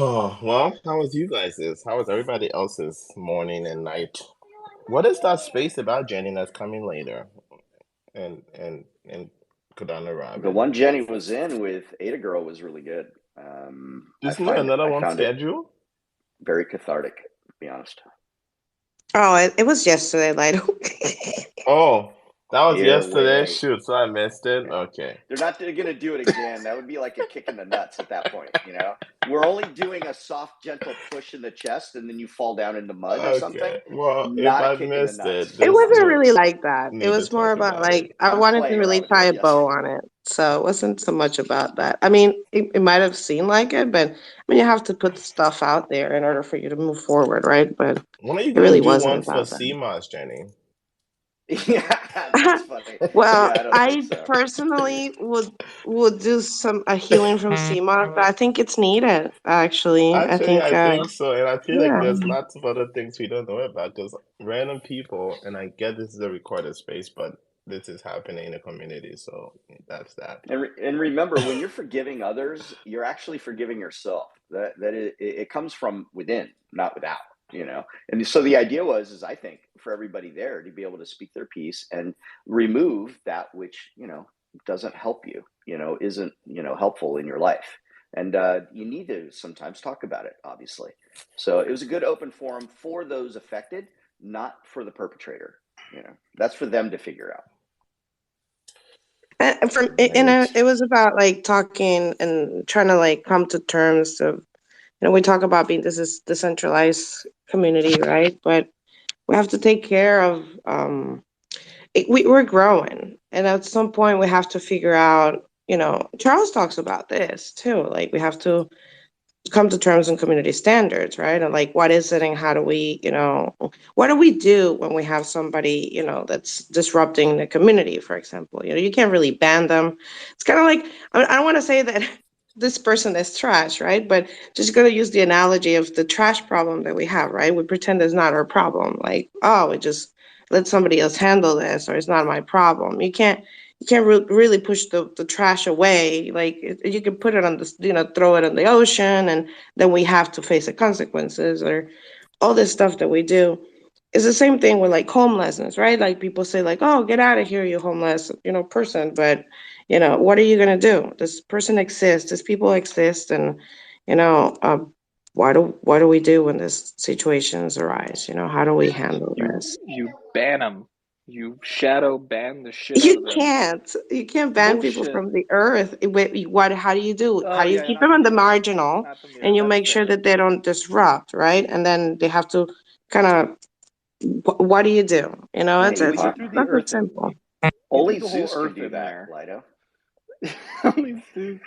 Oh, well, how was you guys'? How was everybody else's morning and night? What is that space about, Jenny, that's coming later? And Cardano The Robin. one Jenny was in with Ada Girl was really good. Isn't there another I one found it scheduled? very cathartic, to be honest. Oh, it was yesterday, Lido. Oh, that was You're way yesterday. late. Shoot, so I missed it. Yeah. Okay. They're not going to do it again. That would be like a kick in the nuts at that point, you know? We're only doing a soft, gentle push in the chest and then you fall down into mud or something. Okay. Well, if Not a I kick in the missed it, nuts. It just wasn't no really like that. It need to was more talk about about it. like I I'm wanted to playing really around with tie it. a Yes. bow on it. So it wasn't so much about that. I mean, it might have seemed like it, but I mean you have to put stuff out there in order for you to move forward, right? But When are you it gonna really do wasn't one for about that. CMOS, Jenny? Yeah, that's funny. Well, Yeah, I don't think I so. personally would do some a healing from CMOS, but I think it's needed actually. I Actually, think I think so, and I feel like yeah. there's lots of other things we don't know about because random people, and I get this is a recorded space, but this is happening in the community, so that's that. And remember, when you're forgiving others, you're actually forgiving yourself. It comes from within, not without. You know, and so the idea is I think for everybody there to be able to speak their piece and remove that which doesn't help you, isn't helpful in your life, and you need to sometimes talk about it. Obviously, so it was a good open forum for those affected, not for the perpetrator. That's for them to figure out. And from Right. it was about like talking and trying to like come to terms of we talk about being this is decentralized community, right? But we have to take care of we're growing, and at some point we have to figure out. Charles talks about this too. Like we have to come to terms on community standards, right? And like, what is it and how do we, what do we do when we have somebody, that's disrupting the community, for example? You can't really ban them. It's kind of like, I don't want to say that this person is trash, right? But just going to use the analogy of the trash problem that we have, right? We pretend it's not our problem. Like, oh, we just let somebody else handle this, or it's not my problem. You can't really push the trash away. Like you can put it on the, throw it in the ocean, and then we have to face the consequences, or all this stuff that we do. It's the same thing with like homelessness, right? Like people say like, oh, get out of here, you homeless, person. But, what are you going to do? This person exists, these people exist. And, you know, uh, what do we do when these situations arise? How do we handle You this? you ban them. You shadow ban the shit out You of them. can't. You can't ban people Bullshit. from the earth. What? How do you do? How Oh do you yeah, keep not them on from the the earth. marginal, Not from the and earth. you That's make sure fair. that they don't disrupt, right? And then they have to kind of. What do you do? Yeah, It's Well, it's you Epoch. threw the not that earth in. simple. You threw Only the whole Zeus can earth do in that, there. Lido. Only Zeus.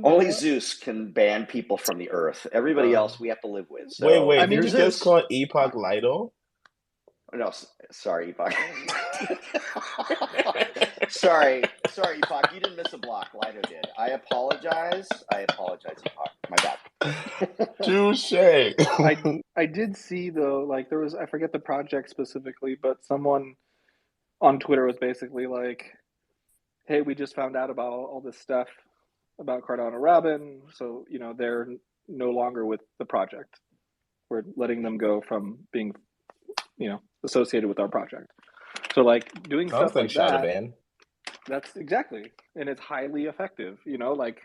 Only Zeus can ban people from the earth. Everybody Uh, else we have to live with. wait, So I wait, if did you're mean, you just Zeus, call Epoch Lido? no, sorry, Epoch. sorry, Epoch. You didn't miss a block. Lido did. I apologize. Epoch. My bad. Touche. I did see though, like there was, I forget the project specifically, but someone on Twitter was basically like, "Hey, we just found out about all this stuff about Cardano Robin, so they're no longer with the project. We're letting them go from being associated with our project." So like doing Sounds stuff like like Shadow that, Ban. that's exactly, and it's highly effective. Like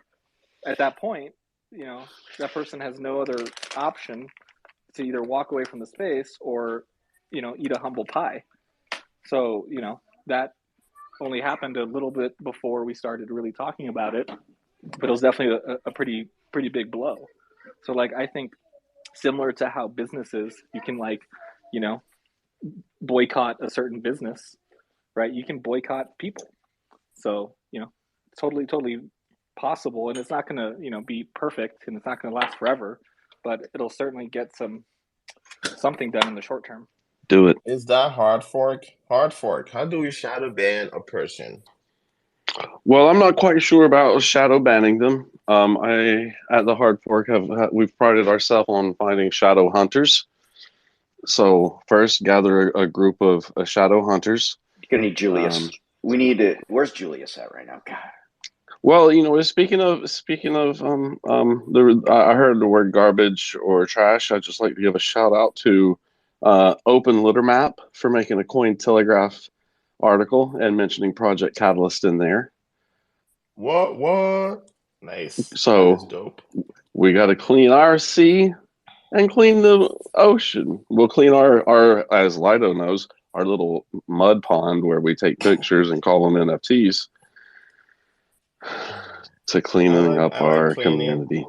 at that point, that person has no other option to either walk away from the space or eat a humble pie. So that only happened a little bit before we started really talking about it, but it was definitely a pretty big blow. So like I think similar to how businesses, you can like you know boycott a certain business, right? You can boycott people. So totally possible, and it's not going to be perfect, and it's not going to last forever, but it'll certainly get something done in the short term. Do it. Is that hard fork? Hard fork. How do we shadow ban a person? Well, I'm not quite sure about shadow banning them. I at the Hard Fork we've prided ourselves on finding shadow hunters. So first, gather a group of shadow hunters. You're gonna need Um, Julius. We need to. Where's Julius at right now? God. Well, speaking of I heard the word garbage or trash. I'd just like to give a shout out to Open Litter Map for making a Cointelegraph article and mentioning Project Catalyst in there. What? Nice. That is So dope. we got to clean our sea and clean the ocean. We'll clean our, as Lido knows, our little mud pond where we take pictures and call them NFTs to cleaning up I like our cleaning. community.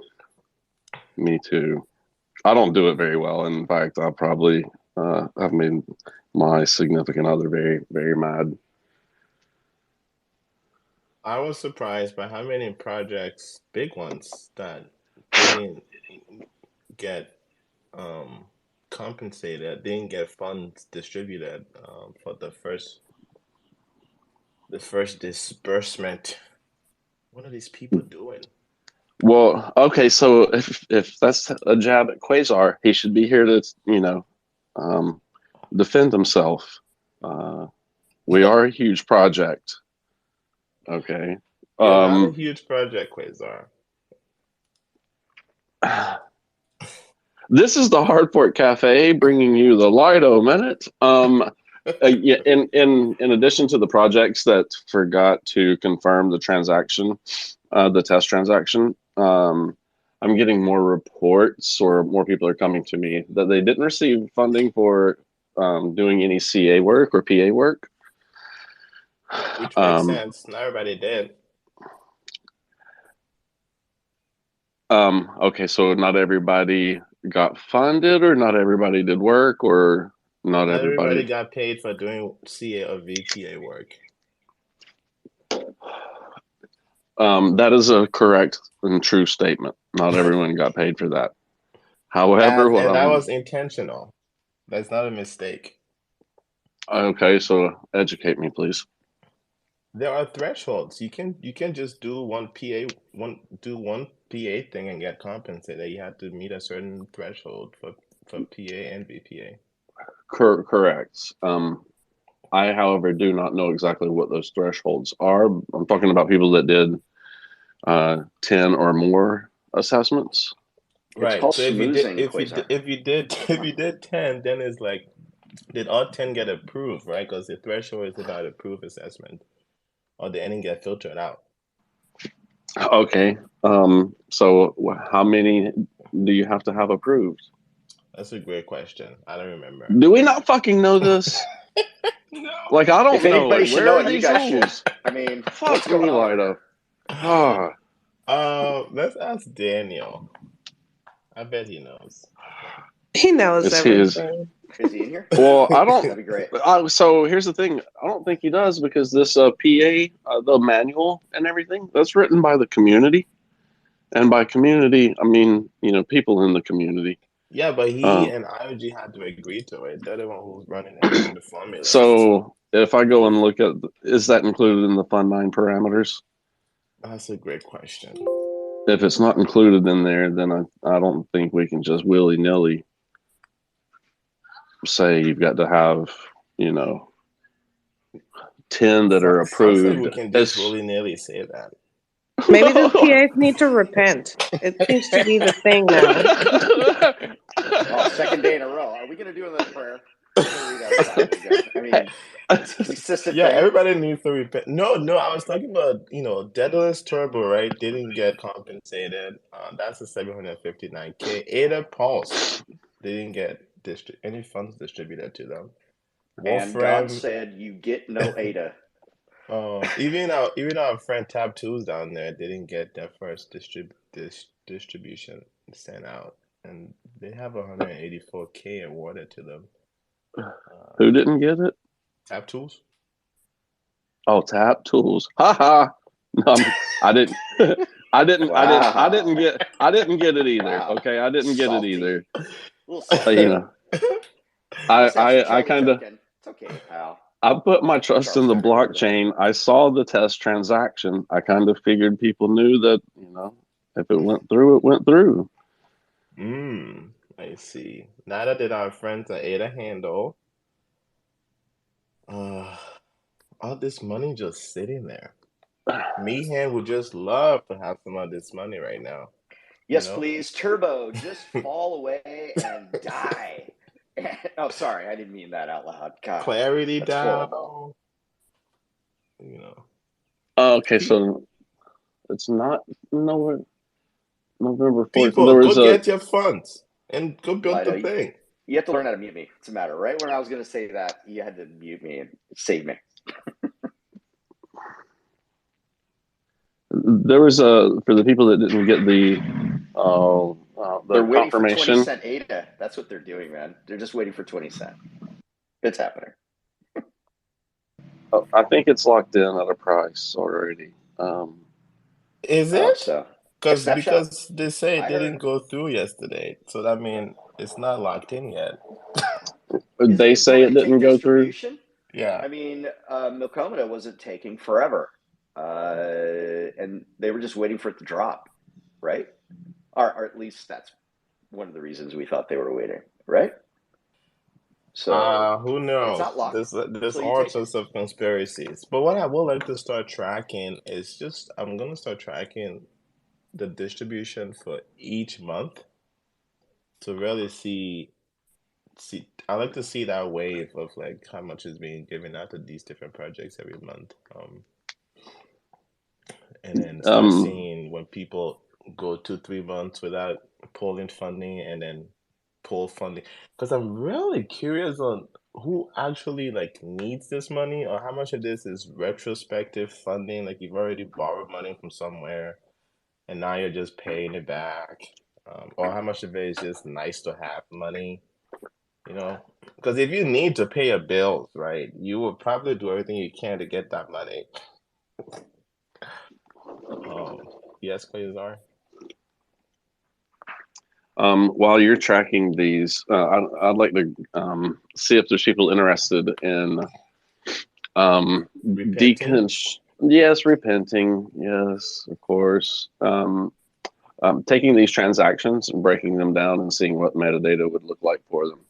Me too. I don't do it very well. In fact, I probably have made my significant other very, very mad. I was surprised by how many projects, big ones, that didn't get um, compensated, didn't get funds distributed for the first disbursement. What are these people doing? Well, okay, so if that's a jab at Quasar, he should be here to, um, defend himself. We are a huge project. Okay. You're not a huge project, Quasar. This is the Hardport Cafe bringing you the Lido Minute. Yeah, in addition to the projects that forgot to confirm the transaction, the test transaction, I'm getting more reports, or more people are coming to me that they didn't receive funding for doing any CA work or PA work. Which makes sense. Not everybody did. Okay, so not everybody got funded, or not everybody did work, or not Not everybody everybody. got paid for doing CA or VPA work. That is a correct and true statement. Not everyone got paid for that. However, And that was intentional. That's not a mistake. okay, so educate me, please. There are thresholds. You can just do one PA thing and get compensated. You have to meet a certain threshold for PA and VPA. Correct. I, however, do not know exactly what those thresholds are. I'm talking about people that did 10 or more assessments. It's Right. called So if you did smoozing, Quasar. if you did 10, then it's like, did all 10 get approved, right? Because the threshold is about approved assessment, or did any get filtered out? Okay. So how many do you have to have approved? That's a great question. I don't remember. Do we not fucking know this? No. Like, I don't If know anybody it. should Where know are it, you these guys should. rules? I mean, Fuck what's going me, on Lido. here? Let's ask Daniel. I bet he knows. He knows It's his. everything. Is he in here? Well, I don't. That'd be great. So here's the thing. I don't think he does, because this PA, the manual and everything, that's written by the community, and by community, I mean people in the community. Yeah, but he and IOG had to agree to it. They're the one who's running the formula. So if I go and look at, is that included in the Fund 9 parameters? That's a great question. If it's not included in there, then I don't think we can just willy nilly say you've got to have 10 that are Sounds like we approved. can just willy-nilly say that. Maybe the PAs need to repent. It seems to be the thing now. Oh, second day in a row. Are we going to do another prayer? I mean, it's a consistent Yeah, thing. everybody needs to repent. No, I was talking about, Daedalus Turbo, right? Didn't get compensated. That's a 759K. Ada Pulse didn't get any funds distributed to them. And God said, "You get no ADA." Even our friend Tab Tools down there didn't get their first distribution sent out, and they have 184K awarded to them. Who didn't get it? Tab Tools. Oh, Tap Tools. Ha. No, I didn't. I didn't. Wow. I didn't get it either. Wow. Okay, I didn't get Salty. it either. A little salty. I kind of. It's okay, pal. I put my trust in the blockchain. I saw the test transaction. I kind of figured people knew that, if it went through, it went through. I see. Neither did our friends at Ada Handle. All this money just sitting there. Meehan would just love to have some of this money right now. Yes, please. Turbo, just fall away and die. Oh, sorry, I didn't mean that out loud. God, Clarity that's down. horrible. Okay, so it's not November 4th. People, There was go get your funds and go build the Lido, thing. you have to learn how to mute me. It's a matter. Right when I was going to say that, you had to mute me and save me. There was for the people that didn't get the They're waiting for 20 confirmation. cent ADA. That's what they're doing, man. They're just waiting for 20 cent. It's happening. I think it's locked in at a price already. Is Oh, it? so Because they say it I didn't heard. go through yesterday, so that means it's not locked in yet. Is They it until say it they take didn't go through. distribution? Yeah. I mean, Milcomeda wasn't taking forever, and they were just waiting for it to drop, right? Or at least that's one of the reasons we thought they were waiting, right? So who it's knows? not locked There's until you all take it. sorts of conspiracies. But what I would like to start tracking is just I'm gonna start tracking the distribution for each month to really see. I like to see that wave of like how much is being given out to these different projects every month. And then start seeing when people go 2-3 months without pulling funding and then pull funding, because I'm really curious on who actually like needs this money or how much of this is retrospective funding, like you've already borrowed money from somewhere and now you're just paying it back, or how much of it is just nice to have money, because if you need to pay your bills, right, you will probably do everything you can to get that money. Yes, Quasar? While you're tracking these, I'd like to see if there's people interested in Repenting? Yes, repenting. Yes, of course. Taking these transactions and breaking them down and seeing what metadata would look like for them.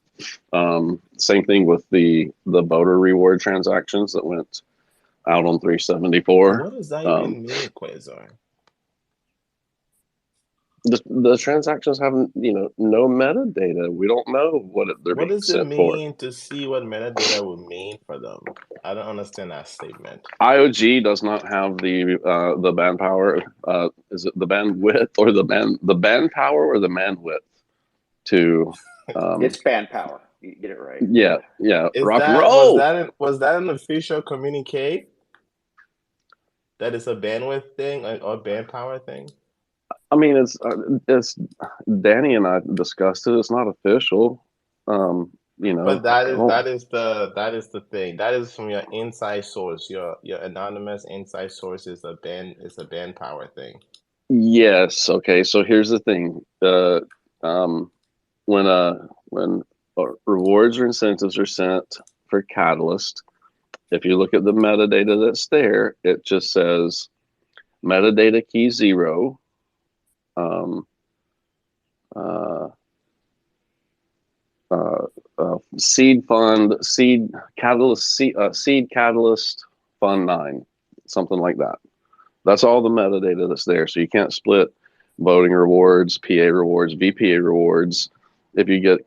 Same thing with the voter reward transactions that went out on 374. What does that even mean, Quasar? The transactions have no metadata. We don't know what they're What being does it sent for. mean to see what metadata would mean for them? I don't understand that statement. IOG does not have the band power. Is it the bandwidth or the band power or the bandwidth to? It's band power. You get it right. Yeah. Rock and Was roll. that an official communique? That is a bandwidth thing or band power thing? I mean, it's Danny and I discussed it. It's not official. But that is the thing. That is from your inside source. Your anonymous inside source is a band power thing. Yes. Okay. So here's the thing. When rewards or incentives are sent for Catalyst, if you look at the metadata that's there, it just says metadata key 0. Seed catalyst fund 9, something like that. That's all the metadata that's there. So you can't split voting rewards, PA rewards, VPA rewards. If you get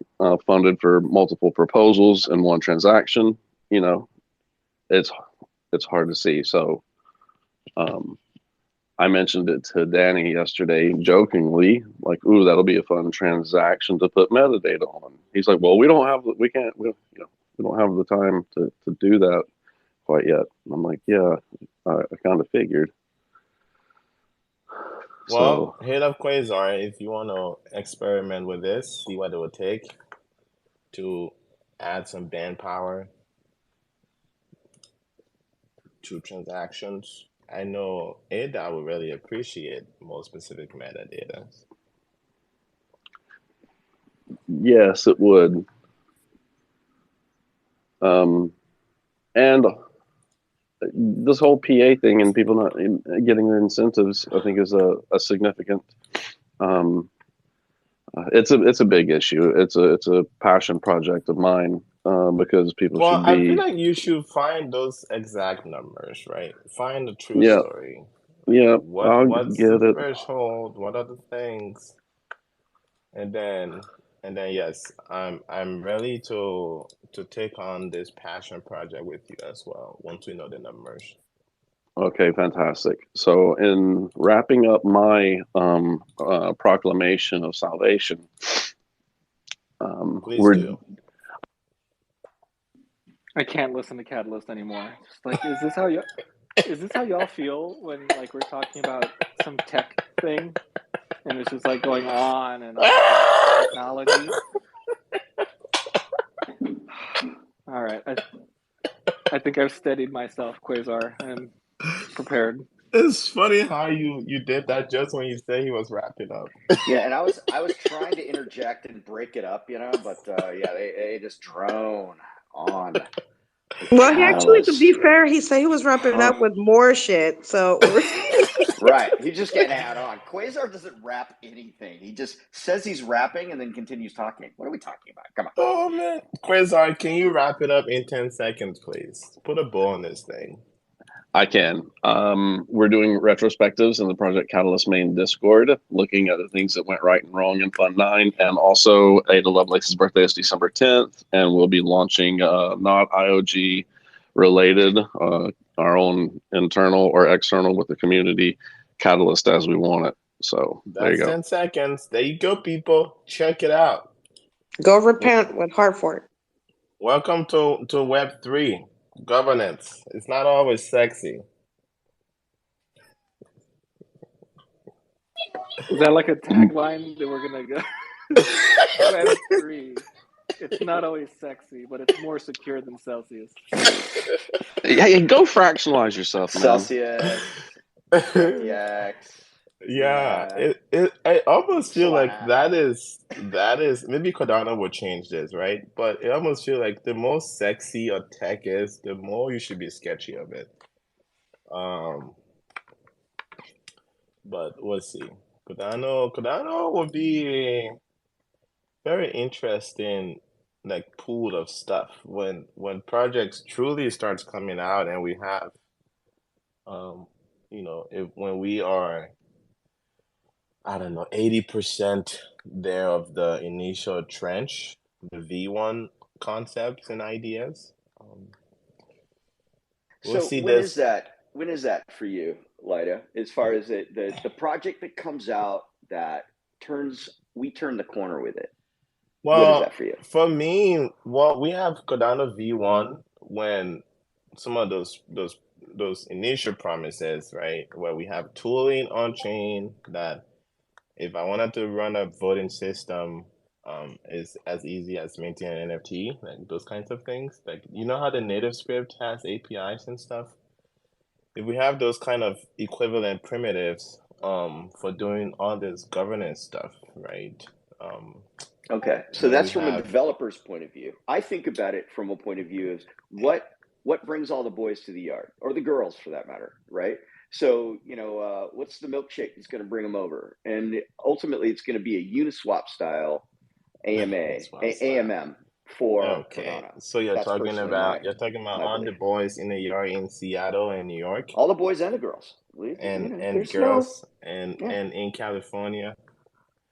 funded for multiple proposals in one transaction, it's hard to see. So I mentioned it to Danny yesterday jokingly, like, "Ooh, that'll be a fun transaction to put metadata on." He's like, "Well, we don't have the time to do that quite yet." And I'm like, "Yeah, I kind of figured." Well, hit up Quasar if you want to experiment with this, see what it would take to add some band power to transactions. I know Ada would really appreciate more specific metadata. Yes, it would. And this whole PA thing and people not getting their incentives, I think, is a significant. It's a big issue. It's a passion project of mine. because people Well, should I feel be, like you should find those exact numbers, right? Find the true yeah, story. yeah, What's the get it. threshold? What are the things? And then yes, I'm ready to take on this passion project with you as well once we know the numbers. Okay, fantastic. So, in wrapping up my proclamation of salvation, Please we're do. I can't listen to Catalyst anymore. Just like, is this how y'all feel when like we're talking about some tech thing and it's just like going on and on about technology? All right, I think I've steadied myself, Quasar. I'm prepared. It's funny how you did that just when you said he was wrapping up. Yeah, and I was trying to interject and break it up, but yeah, they just drone on the Well, he actually, to be catalyst. fair, he said he was wrapping Huh. up with more shit. So Right. He's just getting add on. Quasar doesn't rap anything. He just says he's rapping and then continues talking. What are we talking about? Come on. Oh man, Quasar, can you wrap it up in 10 seconds, please? Put a bow on this thing. I can. We're doing retrospectives in the Project Catalyst main Discord, looking at the things that went right and wrong in Fund 9. And also, Ada Lovelace's birthday is December 10th, and we'll be launching not IOG related, our own internal or external with the community Catalyst as we want it. So there you That's go. 10 seconds. There you go, people. Check it out. go repent with Hartford. Welcome to Web3 governance. It's not always sexy. Is that like a tagline that we're gonna go? Web3. It's not always sexy, but it's more secure than Celsius. Hey, go fractionalize yourself, man. Celsius, FTX. Yeah, I almost feel like Slab. that is maybe Cardano will change this, right? But it almost feel like the more sexy a tech is, the more you should be sketchy of it. Um, but we'll see. Cardano would be a very interesting like pool of stuff when projects truly starts coming out and we have um if when we are I don't know, 80% there of the initial trench, the V1 concepts and ideas. We'll So see this. when is that for you, Lida? As far as the project that comes out that we turn the corner with it. What is that Well, for you? for me, well, we have Cardano V1 when some of those initial promises, right? Where we have tooling on chain that if I wanted to run a voting system, is as easy as minting an NFT, like those kinds of things. Like you know how the native script has APIs and stuff. If we have those kind of equivalent primitives, for doing all this governance stuff, right? Um, Okay, so when we that's from a have developer's point of view. I think about it from a point of view of what brings all the boys to the yard, or the girls for that matter, right? So what's the milkshake that's going to bring them over? And ultimately, it's going to be a Uniswap style this one style. AMM for Okay, Cardano. so That's personally you're talking about my all the belief. boys in the yard in Seattle and New York, All the boys and the girls. and There's no girls and yeah in California.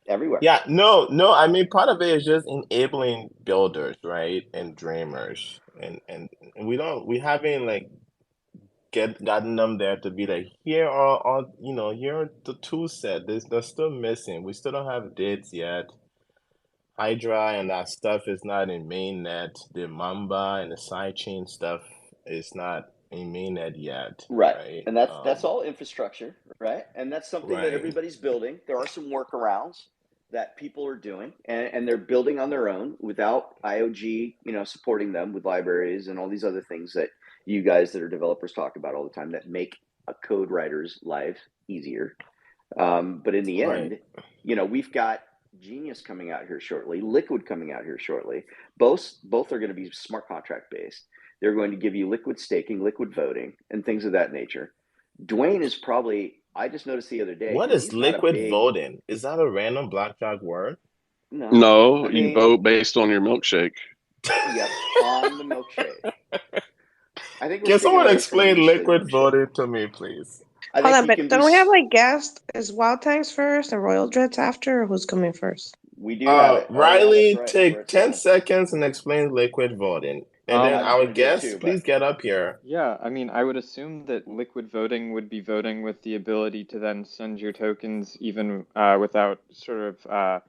everywhere. Yeah, no. I mean, part of it is just enabling builders, right, and dreamers, and we haven't like gotten them there to be like here are all here are the tool set. They're still missing. We still don't have DIDs yet. Hydra and that stuff is not in mainnet. The Mamba and the sidechain stuff is not in mainnet yet, Right. right? And that's all infrastructure, right? And that's something that Right. everybody's building. There are some workarounds that people are doing, and they're building on their own without IOG, supporting them with libraries and all these other things that you guys that are developers talk about all the time that make a code writer's life easier. But in the Right. end, we've got Genius coming out here shortly, Liquid coming out here shortly. Both are going to be smart contract based. They're going to give you liquid staking, liquid voting, and things of that nature. Dwayne is probably, I just noticed the other day, What because is he's not a liquid big, voting? Is that a random blackjack word? no, No, I you mean, vote based on your milkshake. Yep, on the milkshake. I think we're Can steering someone away from explain initially liquid milkshake. voting to me, please? I Hold think on, you but can do. don't we have like guests? Is Wild Tangs first and RoyalDreads after, or who's coming first? We do have it. Oh yeah, that's Riley, right. We're take at the 10 end. seconds and explain liquid voting. And then I was our going to do it guests, too, but please get up here. Yeah, I mean, I would assume that liquid voting would be voting with the ability to then send your tokens even without sort of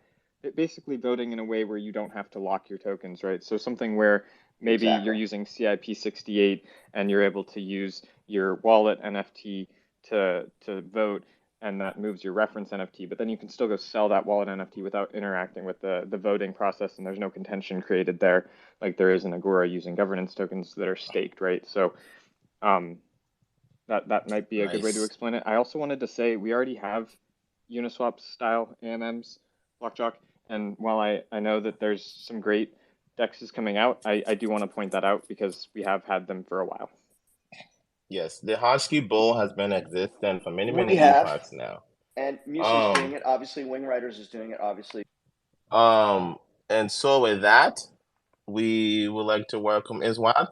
basically voting in a way where you don't have to lock your tokens, right? So something where maybe you're exactly. using CIP 68 and you're able to use your wallet NFT to vote, and that moves your reference NFT, but then you can still go sell that wallet NFT without interacting with the voting process, and there's no contention created there like there is in Agora using governance tokens that are staked, right? So that might be a good way to Nice. explain it. I also wanted to say we already have Uniswap style AMMs, Blockjock, and while I know that there's some great dexes coming out, I do want to point that out because we have had them for a while. Yes, the Husky Bowl has been existent for many, We many have, epochs now. and Music's doing Um, it. Obviously, Wing Riders is doing it. Obviously, and so with that, we would like to welcome is Wild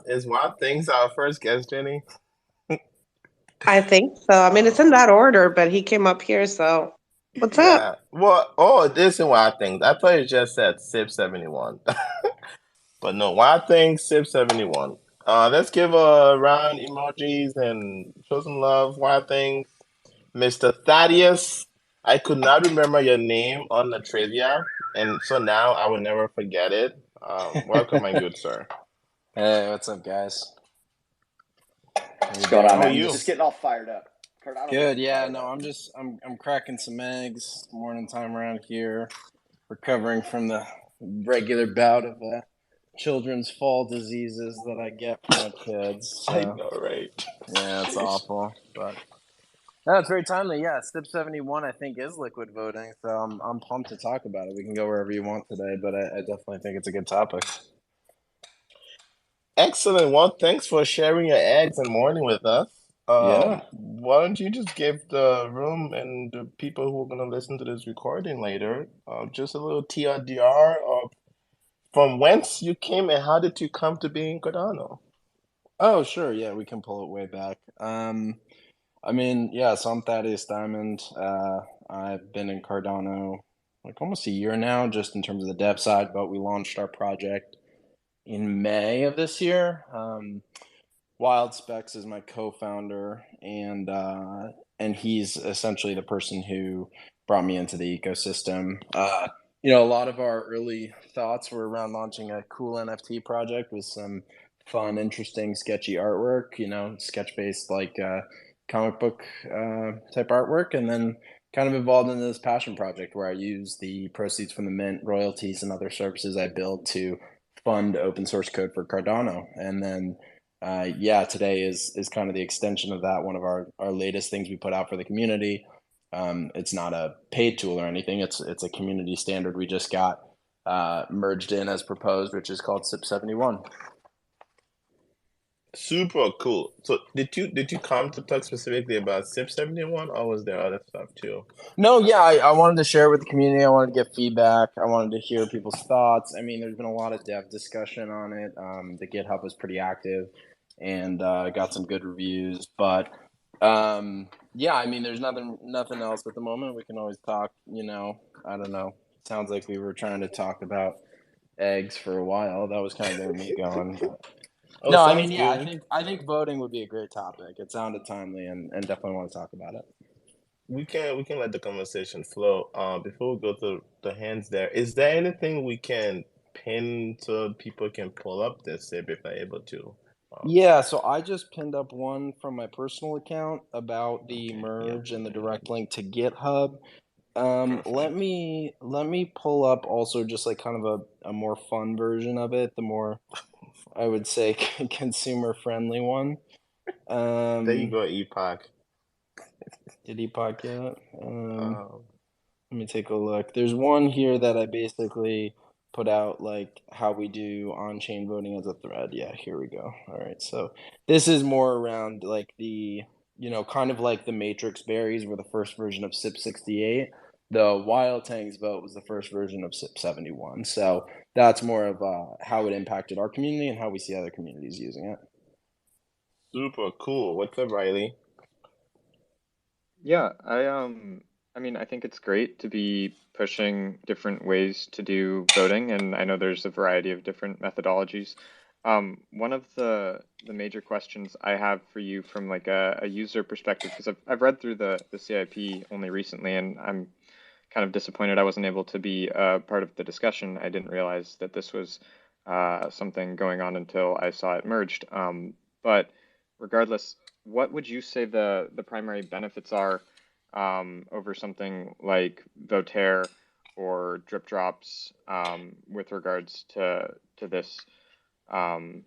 Things our first guest, Jenny? I think so. I mean, it's in that order, but he came up here, so what's up? Yeah. Well, this is Wild Things. I thought you just said SIP 71. But no, Wild Things, SIP 71. Let's give a round emojis and show some love. Wild Things. Mr. Thaddeus, I could not remember your name on the trivia, and so now I will never forget it. Welcome, my good sir. Hey, what's up, guys? what's going on, How are man? you? Just getting all fired up. Cardano Good. Yeah. fired No, up. I'm cracking some eggs. Morning time around here. Recovering from the regular bout of children's fall diseases that I get from my kids. I So know, right? yeah, it's awful. But no, it's very timely. Yeah, SIP 71 I think is liquid voting, so I'm pumped to talk about it. We can go wherever you want today, but I definitely think it's a good topic. Excellent. Well, thanks for sharing your eggs and morning with us. Yeah. Why don't you just give the room and the people who are going to listen to this recording later just a little TLDR of from whence you came and how did you come to be in Cardano? Oh, sure. Yeah, we can pull it way back. I mean, yeah, so I'm Thaddeus Diamond. I've been in Cardano like almost a year now, just in terms of the dev side, but we launched our project in May of this year. Wild Specs is my co-founder, and he's essentially the person who brought me into the ecosystem. A lot of our early thoughts were around launching a cool NFT project with some fun, interesting, sketchy artwork. Sketch-based like comic book type artwork, and then kind of evolved into this passion project where I use the proceeds from the mint, royalties, and other services I build to fund open source code for Cardano. And then today is kind of the extension of that. One of our latest things we put out for the community. It's not a paid tool or anything. It's a community standard we just got merged in as proposed, which is called SIP 71. Super cool. So did you come to talk specifically about SIP 71 or was there other stuff too? No, yeah, I wanted to share it with the community. I wanted to get feedback. I wanted to hear people's thoughts. I mean, there's been a lot of dev discussion on it. The GitHub was pretty active and got some good reviews. But I mean, there's nothing else at the moment. We can always talk, I don't know. Sounds like we were trying to talk about eggs for a while. That was kind of getting me going. But... Oh, No, I sounds mean, yeah, good. I think voting would be a great topic. It sounded timely and definitely want to talk about it. We can let the conversation flow. Before we go to the hands there, is there anything we can pin so people can pull up this SIP if they're able to? Yeah, so I just pinned up one from my personal account about the Okay, merge yeah. and the direct link to GitHub. Perfect. Let me pull up also just like kind of a more fun version of it, the more I would say consumer friendly one. There you go, Epoch. Did Epoch get it? Let me take a look. There's one here that I basically put out like how we do on-chain voting as a thread. Yeah, here we go. All right, so this is more around like the kind of like the matrix berries were the first version of SIP 68. The Wild Tangs vote was the first version of SIP 71. So that's more of how it impacted our community and how we see other communities using it. Super cool. What's up, Riley? Yeah, I mean, I think it's great to be pushing different ways to do voting, and I know there's a variety of different methodologies. One of the major questions I have for you from like a user perspective, because I've read through the CIP only recently, and I'm kind of disappointed I wasn't able to be part of the discussion. I didn't realize that this was something going on until I saw it merged. But regardless, what would you say the primary benefits are over something like Voter or Drip Drops with regards to this, um,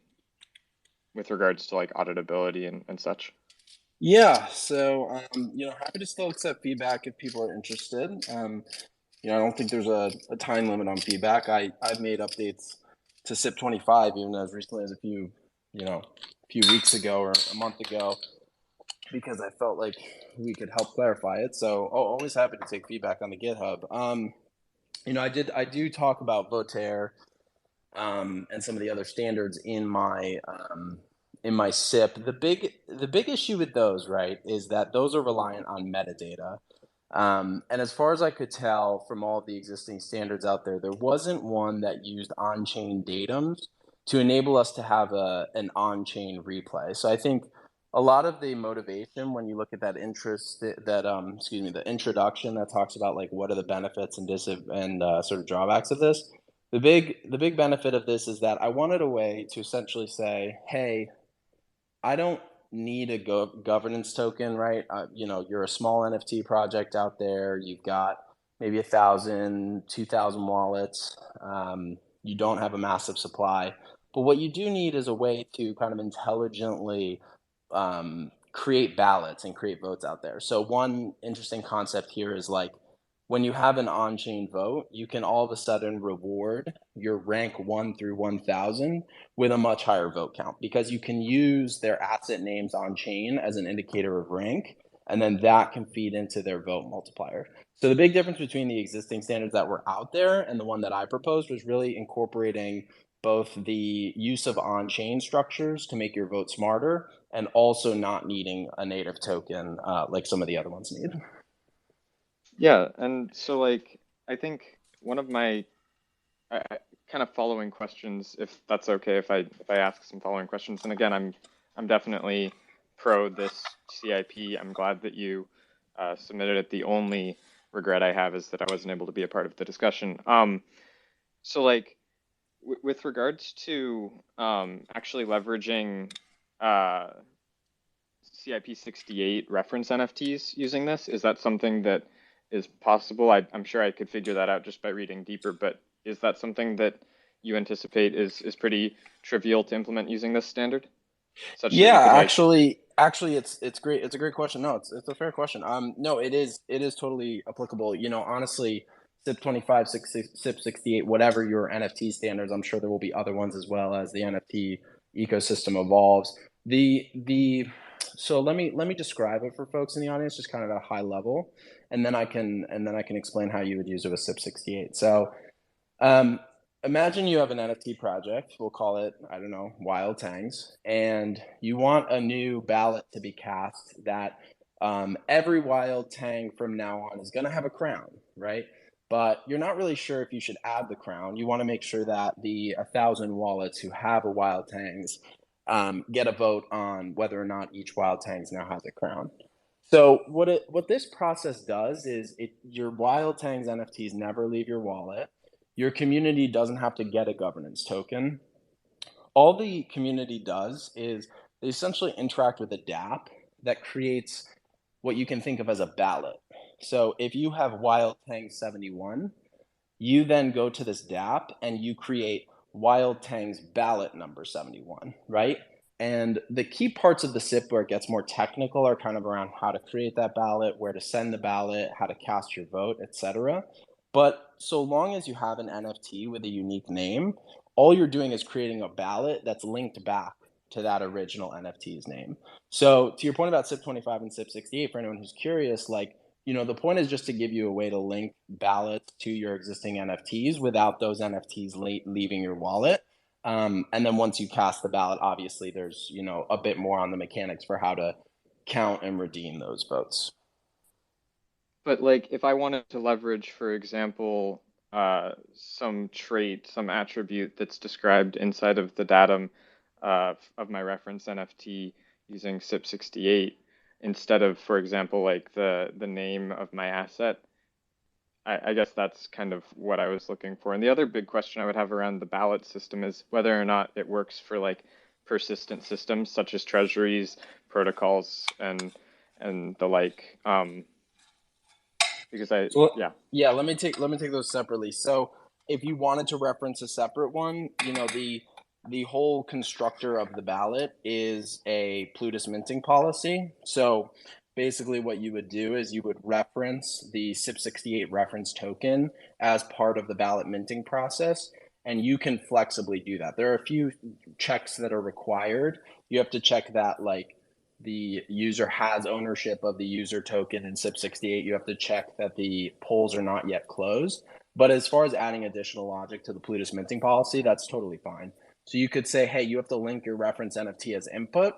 with regards to like auditability and such? Yeah, so happy to still accept feedback if people are interested. I don't think there's a time limit on feedback. I've made updates to SIP 25 even as recently as a few weeks ago or a month ago because I felt like we could help clarify it. So always happy to take feedback on the GitHub. I do talk about Voter and some of the other standards in my SIP. The big issue with those, right, is that those are reliant on metadata. And as far as I could tell from all the existing standards out there, there wasn't one that used on-chain datums to enable us to have an on-chain replay. So I think a lot of the motivation when you look at that the introduction that talks about like what are the benefits and sort of drawbacks of this. The big benefit of this is that I wanted a way to essentially say, hey, I don't need a governance token, right? You're a small NFT project out there. You've got maybe 1,000, 2,000 wallets. You don't have a massive supply. But what you do need is a way to kind of intelligently create ballots and create votes out there. So one interesting concept here is like when you have an on-chain vote, you can all of a sudden reward your rank 1 through 1,000 with a much higher vote count because you can use their asset names on chain as an indicator of rank, and then that can feed into their vote multiplier. So the big difference between the existing standards that were out there and the one that I proposed was really incorporating both the use of on-chain structures to make your vote smarter and also not needing a native token like some of the other ones need. Yeah, and so like I think one of my kind of following questions, if that's okay, if I ask some following questions, and again, I'm definitely pro this CIP. I'm glad that you submitted it. The only regret I have is that I wasn't able to be a part of the discussion. So like with regards to actually leveraging CIP 68 reference NFTs using this, is that something that is possible? I'm sure I could figure that out just by reading deeper, but is that something that you anticipate is pretty trivial to implement using this standard? Such that you could like Actually, it's great. It's a great question. No, it's a fair question. No, it is totally applicable. Honestly, SIP 25, SIP 68, whatever your NFT standards, I'm sure there will be other ones as well as the NFT ecosystem evolves. So let me describe it for folks in the audience, just kind of at a high level, and then I can explain how you would use it with SIP 68. So imagine you have an NFT project, we'll call it, I don't know, Wild Tangs, and you want a new ballot to be cast that every Wild Tang from now on is going to have a crown, right? But you're not really sure if you should add the crown. You want to make sure that the 1,000 wallets who have a Wild Tangs get a vote on whether or not each Wild Tangs now has a crown. So what this process does is your Wild Tangs NFTs never leave your wallet. Your community doesn't have to get a governance token. All the community does is they essentially interact with a dApp that creates what you can think of as a ballot. So if you have Wild Tang 71, you then go to this dApp and you create Wild Tang's ballot number 71, right? And the key parts of the SIP where it gets more technical are kind of around how to create that ballot, where to send the ballot, how to cast your vote, etc. But so long as you have an NFT with a unique name, all you're doing is creating a ballot that's linked back to that original NFT's name. So to your point about SIP 25 and SIP 68, for anyone who's curious, like, the point is just to give you a way to link ballots to your existing NFTs without those NFTs leaving your wallet. And then once you cast the ballot, obviously there's, a bit more on the mechanics for how to count and redeem those votes. But like, if I wanted to leverage, for example, some trait, some attribute that's described inside of the datum of my reference NFT using CIP68, instead of, for example, like the name of my asset, I guess that's kind of what I was looking for. And the other big question I would have around the ballot system is whether or not it works for like persistent systems such as treasuries, protocols, and the like. Because yeah, let me take those separately. So if you wanted to reference a separate one, the whole constructor of the ballot is a Plutus minting policy. So basically what you would do is you would reference the CIP68 reference token as part of the ballot minting process, and you can flexibly do that. There are a few checks that are required. You have to check that like the user has ownership of the user token in CIP68. You have to check that the polls are not yet closed. But as far as adding additional logic to the Plutus minting policy, that's totally fine. So you could say, hey, you have to link your reference NFT as input,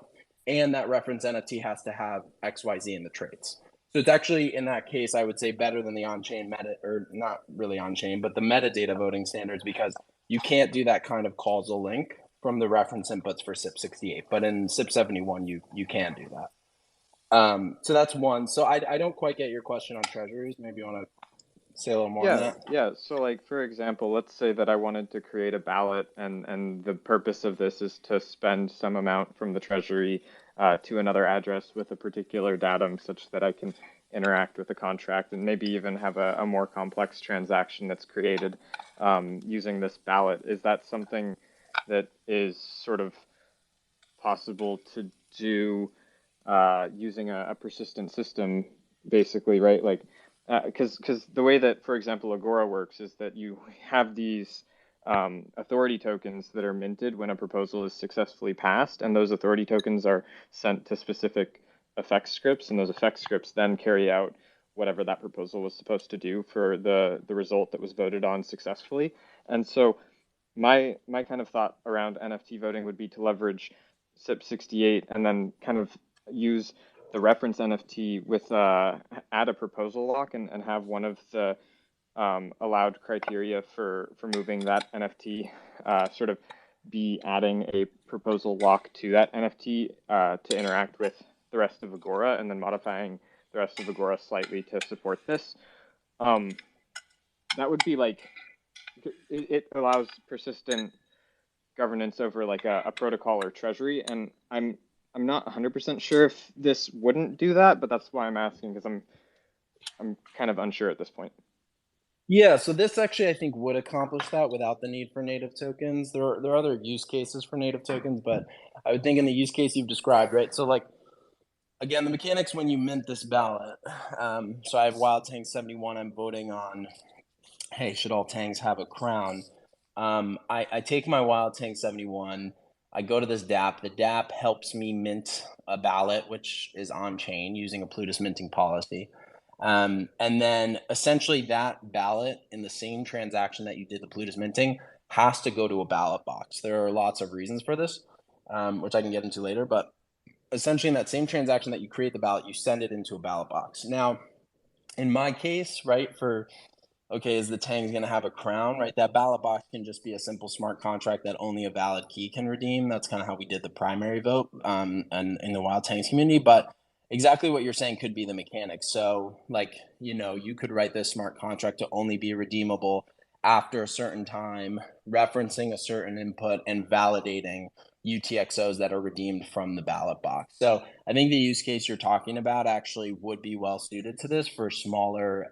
and that reference NFT has to have XYZ in the traits. So it's actually, in that case, I would say better than the on-chain meta, or not really on-chain, but the metadata voting standards, because you can't do that kind of causal link from the reference inputs for CIP68. But in CIP71, you can do that. So that's one. So I don't quite get your question on treasuries. Maybe you want to say a little more on that? Yeah. So like, for example, let's say that I wanted to create a ballot, and the purpose of this is to spend some amount from the treasury to another address with a particular datum such that I can interact with the contract and maybe even have a more complex transaction that's created using this ballot. Is that something that is sort of possible to do using a persistent system, basically, right? Like, because the way that, for example, Agora works is that you have these authority tokens that are minted when a proposal is successfully passed, and those authority tokens are sent to specific effect scripts, and those effect scripts then carry out whatever that proposal was supposed to do for the result that was voted on successfully. And so my kind of thought around NFT voting would be to leverage CIP68 and then kind of use the reference NFT with add a proposal lock and have one of the allowed criteria for moving that NFT sort of be adding a proposal lock to that NFT to interact with the rest of Agora, and then modifying the rest of Agora slightly to support this. That would be like, it allows persistent governance over like a protocol or treasury, and I'm not 100% sure if this wouldn't do that, but that's why I'm asking, because I'm kind of unsure at this point. Yeah, so this actually, I think, would accomplish that without the need for native tokens. There are other use cases for native tokens, but I would think in the use case you've described, right? So like, again, the mechanics when you mint this ballot. So I have Wild Tangs 71. I'm voting on, hey, should all Tangs have a crown? I take my Wild Tank 71. I go to this DApp. The DApp helps me mint a ballot, which is on chain using a Plutus minting policy. And then essentially that ballot in the same transaction that you did the Plutus minting has to go to a ballot box. There are lots of reasons for this, which I can get into later. But essentially in that same transaction that you create the ballot, you send it into a ballot box. Now, in my case, right, okay, is the Tang's going to have a crown, right? That ballot box can just be a simple smart contract that only a valid key can redeem. That's kind of how we did the primary vote and in the Wild Tangs community. But exactly what you're saying could be the mechanics. So, like, you could write this smart contract to only be redeemable after a certain time, referencing a certain input and validating UTXOs that are redeemed from the ballot box. So I think the use case you're talking about actually would be well suited to this for smaller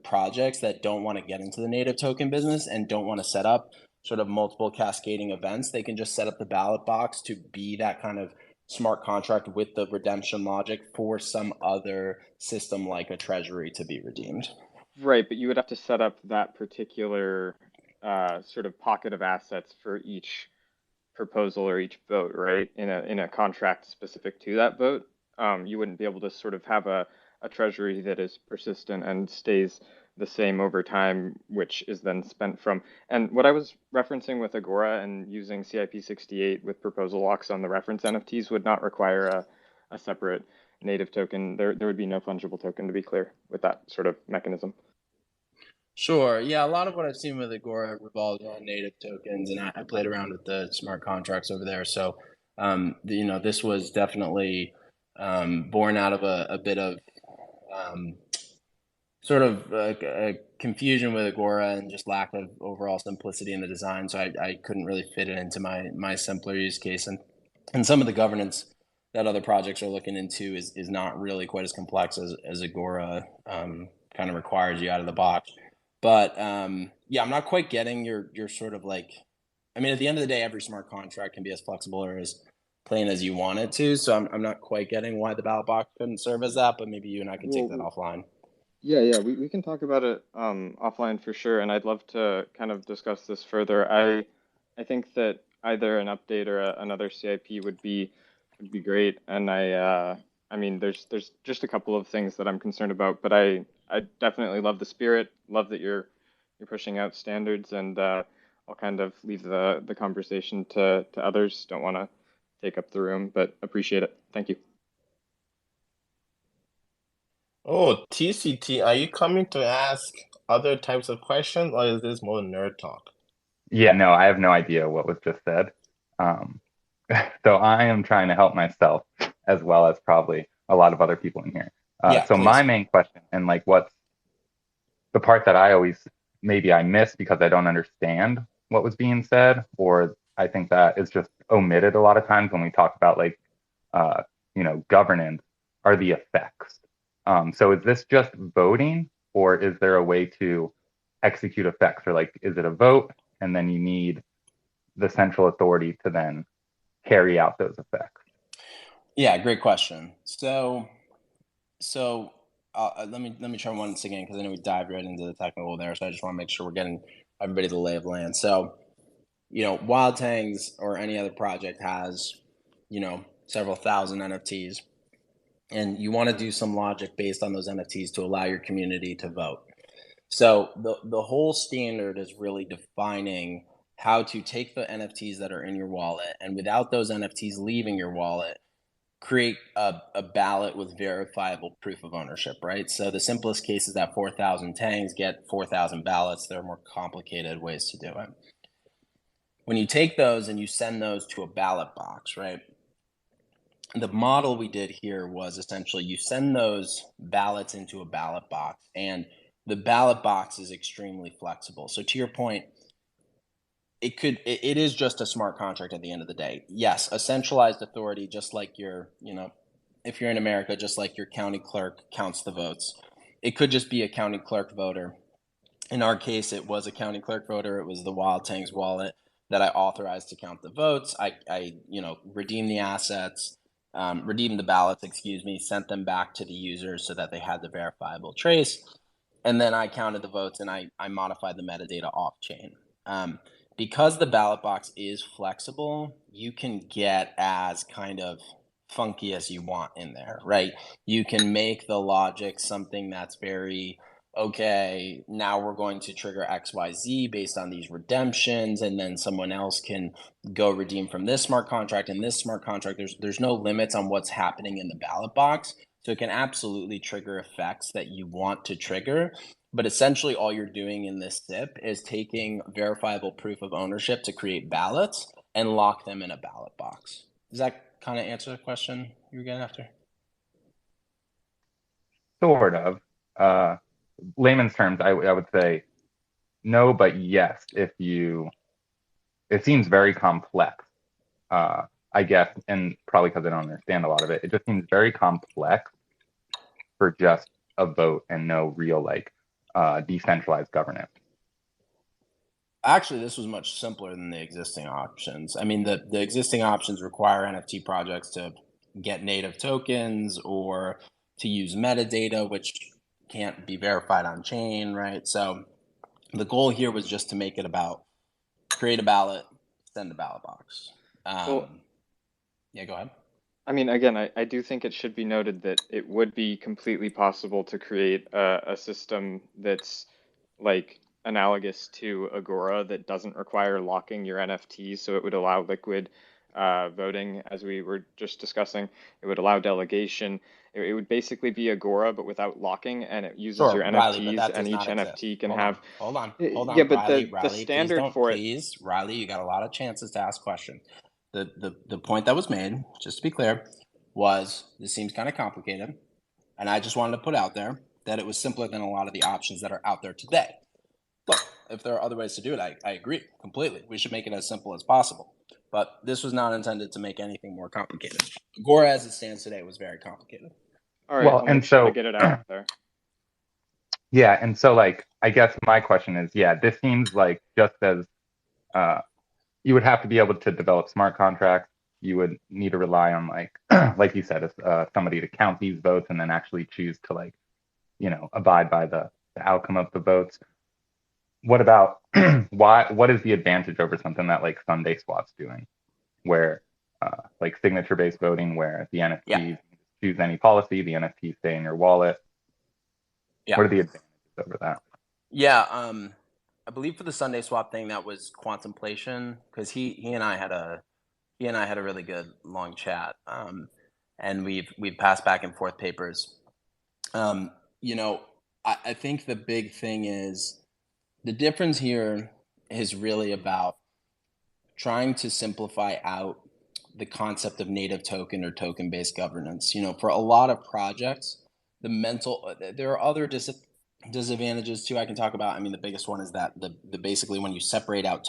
projects that don't want to get into the native token business and don't want to set up sort of multiple cascading events. They can just set up the ballot box to be that kind of smart contract with the redemption logic for some other system like a treasury to be redeemed. Right, but you would have to set up that particular sort of pocket of assets for each proposal or each vote, right? In a contract specific to that vote. You wouldn't be able to sort of have a a treasury that is persistent and stays the same over time, which is then spent from. And what I was referencing with Agora and using CIP68 with proposal locks on the reference NFTs would not require a separate native token. There would be no fungible token, to be clear, with that sort of mechanism. Sure. Yeah, a lot of what I've seen with Agora revolves around native tokens, and I played around with the smart contracts over there. So, this was definitely born out of a bit of sort of a confusion with Agora and just lack of overall simplicity in the design. So I couldn't really fit it into my simpler use case, and some of the governance that other projects are looking into is not really quite as complex as Agora kind of requires you out of the box. But yeah, I'm not quite getting your sort of like, I mean, at the end of the day, every smart contract can be as flexible or as plain as you want it to. So I'm not quite getting why the ballot box couldn't serve as that, but maybe you and I can take that offline. Yeah, we can talk about it offline for sure, and I'd love to kind of discuss this further. I think that either an update or another CIP would be great, and I mean there's just a couple of things that I'm concerned about, but I definitely love the spirit, love that you're pushing out standards, and I'll kind of leave the conversation to others. Don't want to take up the room, but appreciate it. Thank you. Oh, TCT, are you coming to ask other types of questions, or is this more nerd talk? Yeah, no, I have no idea what was just said. So I am trying to help myself as well as probably a lot of other people in here. Yeah, So please. my main question, and like what's the part that I always maybe I miss because I don't understand what was being said, or I think that is just omitted a lot of times when we talk about like governance, are the effects. So is this just voting, or is there a way to execute effects, or like is it a vote and then you need the central authority to then carry out those effects? Yeah, great question. So let me try once again, because I know we dived right into the technical there. So I just want to make sure we're getting everybody the lay of land. So, Wild Tangs or any other project has, several thousand NFTs, and you want to do some logic based on those NFTs to allow your community to vote. So the whole standard is really defining how to take the NFTs that are in your wallet, and without those NFTs leaving your wallet, create a ballot with verifiable proof of ownership, right? So the simplest case is that 4,000 Tangs get 4,000 ballots. There are more complicated ways to do it. When you take those and you send those to a ballot box, right? The model we did here was essentially you send those ballots into a ballot box, and the ballot box is extremely flexible. So to your point, it is just a smart contract at the end of the day. Yes, a centralized authority, just like your, if you're in America, just like your county clerk counts the votes. It could just be a county clerk voter. In our case, it was a county clerk voter. It was the Wild Tangs wallet that I authorized to count the votes. I redeemed the assets, redeemed the ballots, sent them back to the users so that they had the verifiable trace. And then I counted the votes and I modified the metadata off chain. Because the ballot box is flexible, you can get as kind of funky as you want in there, right? You can make the logic something that's very, okay, now we're going to trigger XYZ based on these redemptions, and then someone else can go redeem from this smart contract and this smart contract. There's no limits on what's happening in the ballot box. So it can absolutely trigger effects that you want to trigger. But essentially all you're doing in this SIP is taking verifiable proof of ownership to create ballots and lock them in a ballot box. Does that kind of answer the question you were getting after? Sort of. Layman's terms, I would say no, but yes, it seems very complex. I guess, and probably because I don't understand a lot of it, it just seems very complex for just a vote and no real decentralized governance. Actually, this was much simpler than the existing options. I mean, the existing options require NFT projects to get native tokens or to use metadata, which can't be verified on chain, right? So the goal here was just to make it about create a ballot, send a ballot box. Well, yeah, go ahead. I mean, again, I do think it should be noted that it would be completely possible to create a system that's like analogous to Agora that doesn't require locking your NFTs. So it would allow liquid voting, as we were just discussing. It would allow delegation. It would basically be Agora, but without locking, and it uses your Sure, Riley, but NFTs, that and does each not exist. NFT can Hold on, have. hold Yeah, on, but the Riley, please standard don't, for it. please, Riley, you got a lot of chances to ask questions. The point that was made, just to be clear, was this seems kind of complicated, and I just wanted to put out there that it was simpler than a lot of the options that are out there today. Look, if there are other ways to do it, I agree completely. We should make it as simple as possible. But this was not intended to make anything more complicated. Agora, as it stands today, was very complicated. All right, Well, I'll and make sure to so get it out there. yeah, and so like I guess my question is, yeah, this seems like just as you would have to be able to develop smart contracts. You would need to rely on like you said, somebody to count these votes and then actually choose to abide by the outcome of the votes. What about what is the advantage over something that like Sunday Swap's doing, where like signature-based voting, where the NFTs Yeah. choose any policy, the NFTs stay in your wallet. Yeah. What are the advantages over that? Yeah, I believe for the Sunday swap thing, that was contemplation, because he and I had a really good long chat, and we've passed back and forth papers. You know, I think the big thing is the difference here is really about trying to simplify out the concept of native token or token-based governance. You know, for a lot of projects, there are other disadvantages too I can talk about. I mean, the biggest one is that the basically when you separate out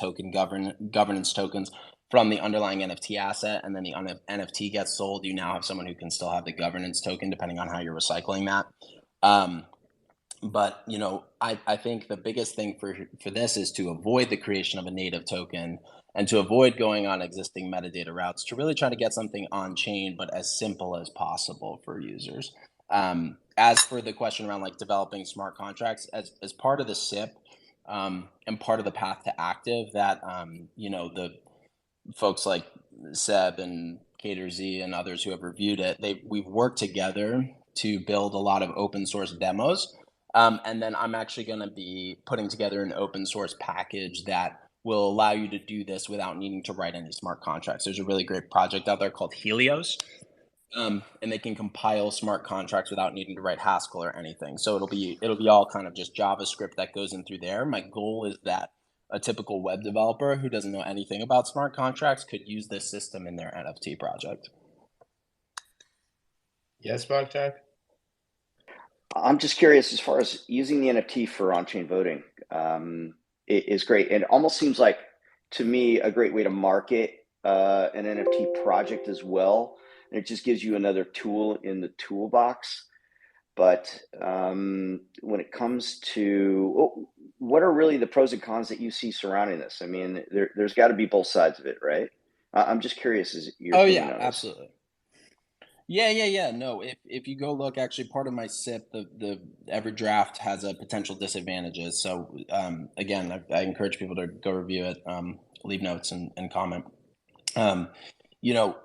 governance tokens from the underlying NFT asset, and then the NFT gets sold, you now have someone who can still have the governance token depending on how you're recycling that. But you know, I think the biggest thing for this is to avoid the creation of a native token and to avoid going on existing metadata routes, to really try to get something on chain but as simple as possible for users. As for the question around like developing smart contracts as part of the CIP, and part of the path to active, that you know, the folks like Seb and Cater Z and others who have reviewed it, we've worked together to build a lot of open source demos. And then I'm actually going to be putting together an open source package that will allow you to do this without needing to write any smart contracts. There's a really great project out there called Helios, and they can compile smart contracts without needing to write Haskell or anything. So it'll be all kind of just JavaScript that goes in through there. My goal is that a typical web developer who doesn't know anything about smart contracts could use this system in their NFT project. Yes, Mark Jack? I'm just curious, as far as using the NFT for on-chain voting, it is great. And it almost seems like, to me, a great way to market an NFT project as well. And it just gives you another tool in the toolbox. But when it comes to what are really the pros and cons that you see surrounding this? I mean, there's got to be both sides of it, right? I'm just curious as your opinion on this. Absolutely. Yeah. No, if you go look, actually, part of my SIP, the every draft has a potential disadvantages. So again, I encourage people to go review it, leave notes and comment. You know,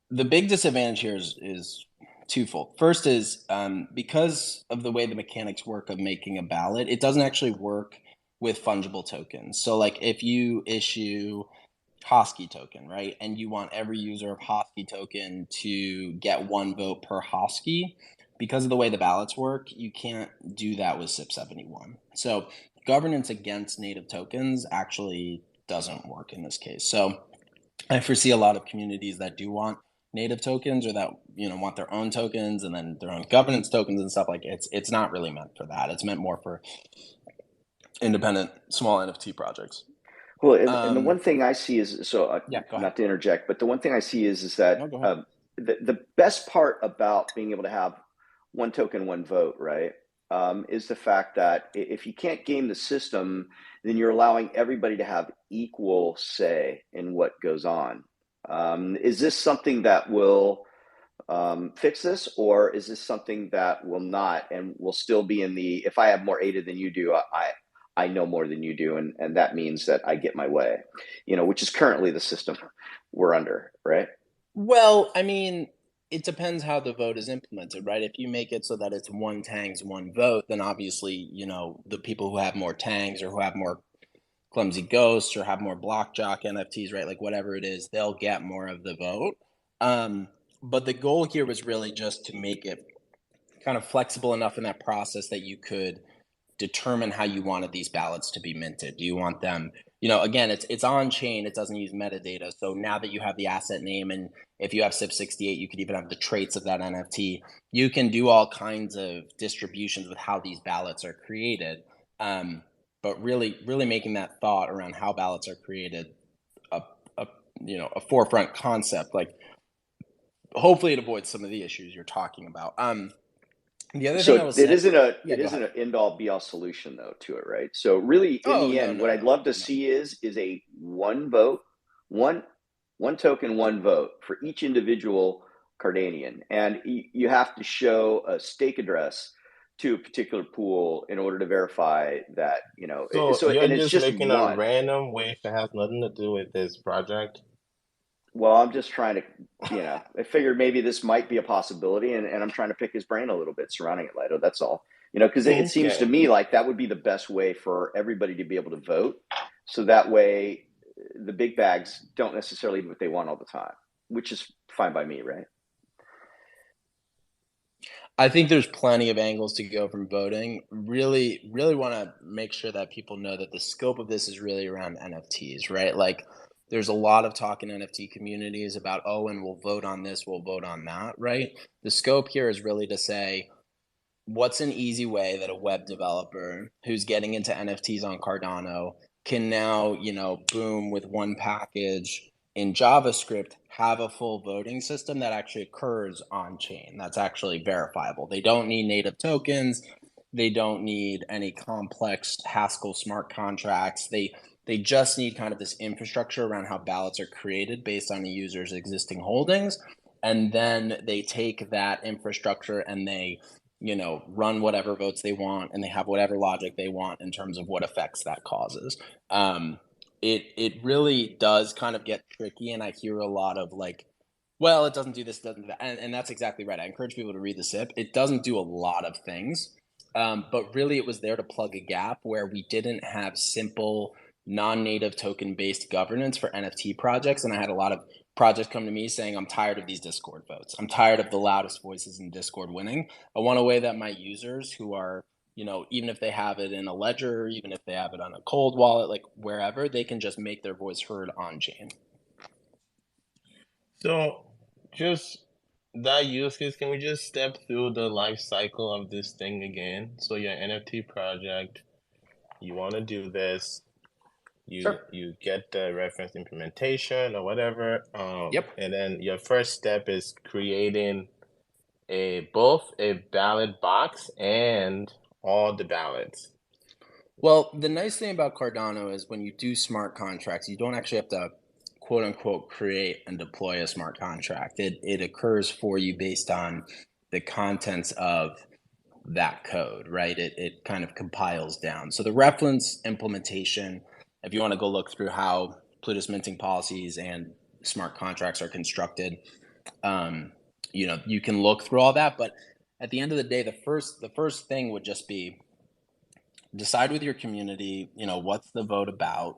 the big disadvantage here is twofold. First is because of the way the mechanics work of making a ballot, it doesn't actually work with fungible tokens. So like if you issue Hosky token, right, and you want every user of Hosky token to get one vote per Hosky, because of the way the ballots work, you can't do that with SIP 71. So governance against native tokens actually doesn't work in this case. So I foresee a lot of communities that do want native tokens, or that, you know, want their own tokens and then their own governance tokens and stuff. Like it's not really meant for that. It's meant more for independent small NFT projects. Well, and the one thing I see is, not to interject, but the one thing I see is that the best part about being able to have one token, one vote, right, is the fact that if you can't game the system, then you're allowing everybody to have equal say in what goes on. Is this something that will fix this, or is this something that will not and will still be in the, if I have more ADA than you do, I know more than you do, and that means that I get my way, you know, which is currently the system we're under, right? Well, I mean, it depends how the vote is implemented, right? If you make it so that it's one Tangz, one vote, then obviously, you know, the people who have more Tangz or who have more Clumsy Ghosts or have more Block Jock NFTs, right? Like whatever it is, they'll get more of the vote. But the goal here was really just to make it kind of flexible enough in that process that you could determine how you wanted these ballots to be minted. Do you want them, you know, again, it's on chain, it doesn't use metadata. So now that you have the asset name, and if you have CIP68, you could even have the traits of that NFT. You can do all kinds of distributions with how these ballots are created. But really making that thought around how ballots are created a forefront concept. Like, hopefully it avoids some of the issues you're talking about. The other thing I will say, it isn't an end all be all solution though to it, right? So really, in the end, what I'd love to see is a one vote, one token, one vote for each individual Cardanian, and you have to show a stake address to a particular pool in order to verify that, you know. So you're and it's just just making one. a random wave that has nothing to do with this project. Well, I'm just trying to, you know, I figured maybe this might be a possibility, and I'm trying to pick his brain a little bit surrounding it, Lido. That's all. You know, because it seems to me like that would be the best way for everybody to be able to vote. So that way the big bags don't necessarily do what they want all the time, which is fine by me, right? I think there's plenty of angles to go from voting. Really want to make sure that people know that the scope of this is really around NFTs, right? Like, there's a lot of talk in NFT communities about, oh, and we'll vote on this, we'll vote on that, right? The scope here is really to say, what's an easy way that a web developer who's getting into NFTs on Cardano can now, you know, boom, with one package in JavaScript, have a full voting system that actually occurs on chain, that's actually verifiable. They don't need native tokens. They don't need any complex Haskell smart contracts. They just need kind of this infrastructure around how ballots are created based on the user's existing holdings. And then they take that infrastructure and they, you know, run whatever votes they want, and they have whatever logic they want in terms of what effects that causes. It really does kind of get tricky, and I hear a lot of like, well, it doesn't do this, doesn't do that, and that's exactly right. I encourage people to read the CIP. It doesn't do a lot of things, but really it was there to plug a gap where we didn't have simple non-native token-based governance for NFT projects, and I had a lot of projects come to me saying, I'm tired of these Discord votes. I'm tired of the loudest voices in Discord winning. I want a way that my users who are, you know, even if they have it in a ledger, even if they have it on a cold wallet, like wherever, they can just make their voice heard on chain. So just that use case, can we just step through the life cycle of this thing again? So your NFT project, you want to do this, you get the reference implementation or whatever. Yep. And then your first step is creating both a ballot box and all the ballots. Well, the nice thing about Cardano is when you do smart contracts, you don't actually have to quote unquote create and deploy a smart contract. It occurs for you based on the contents of that code, right? It kind of compiles down. So the reference implementation, if you want to go look through how Plutus minting policies and smart contracts are constructed, you know, you can look through all that. But at the end of the day, the first thing would just be decide with your community, you know, what's the vote about?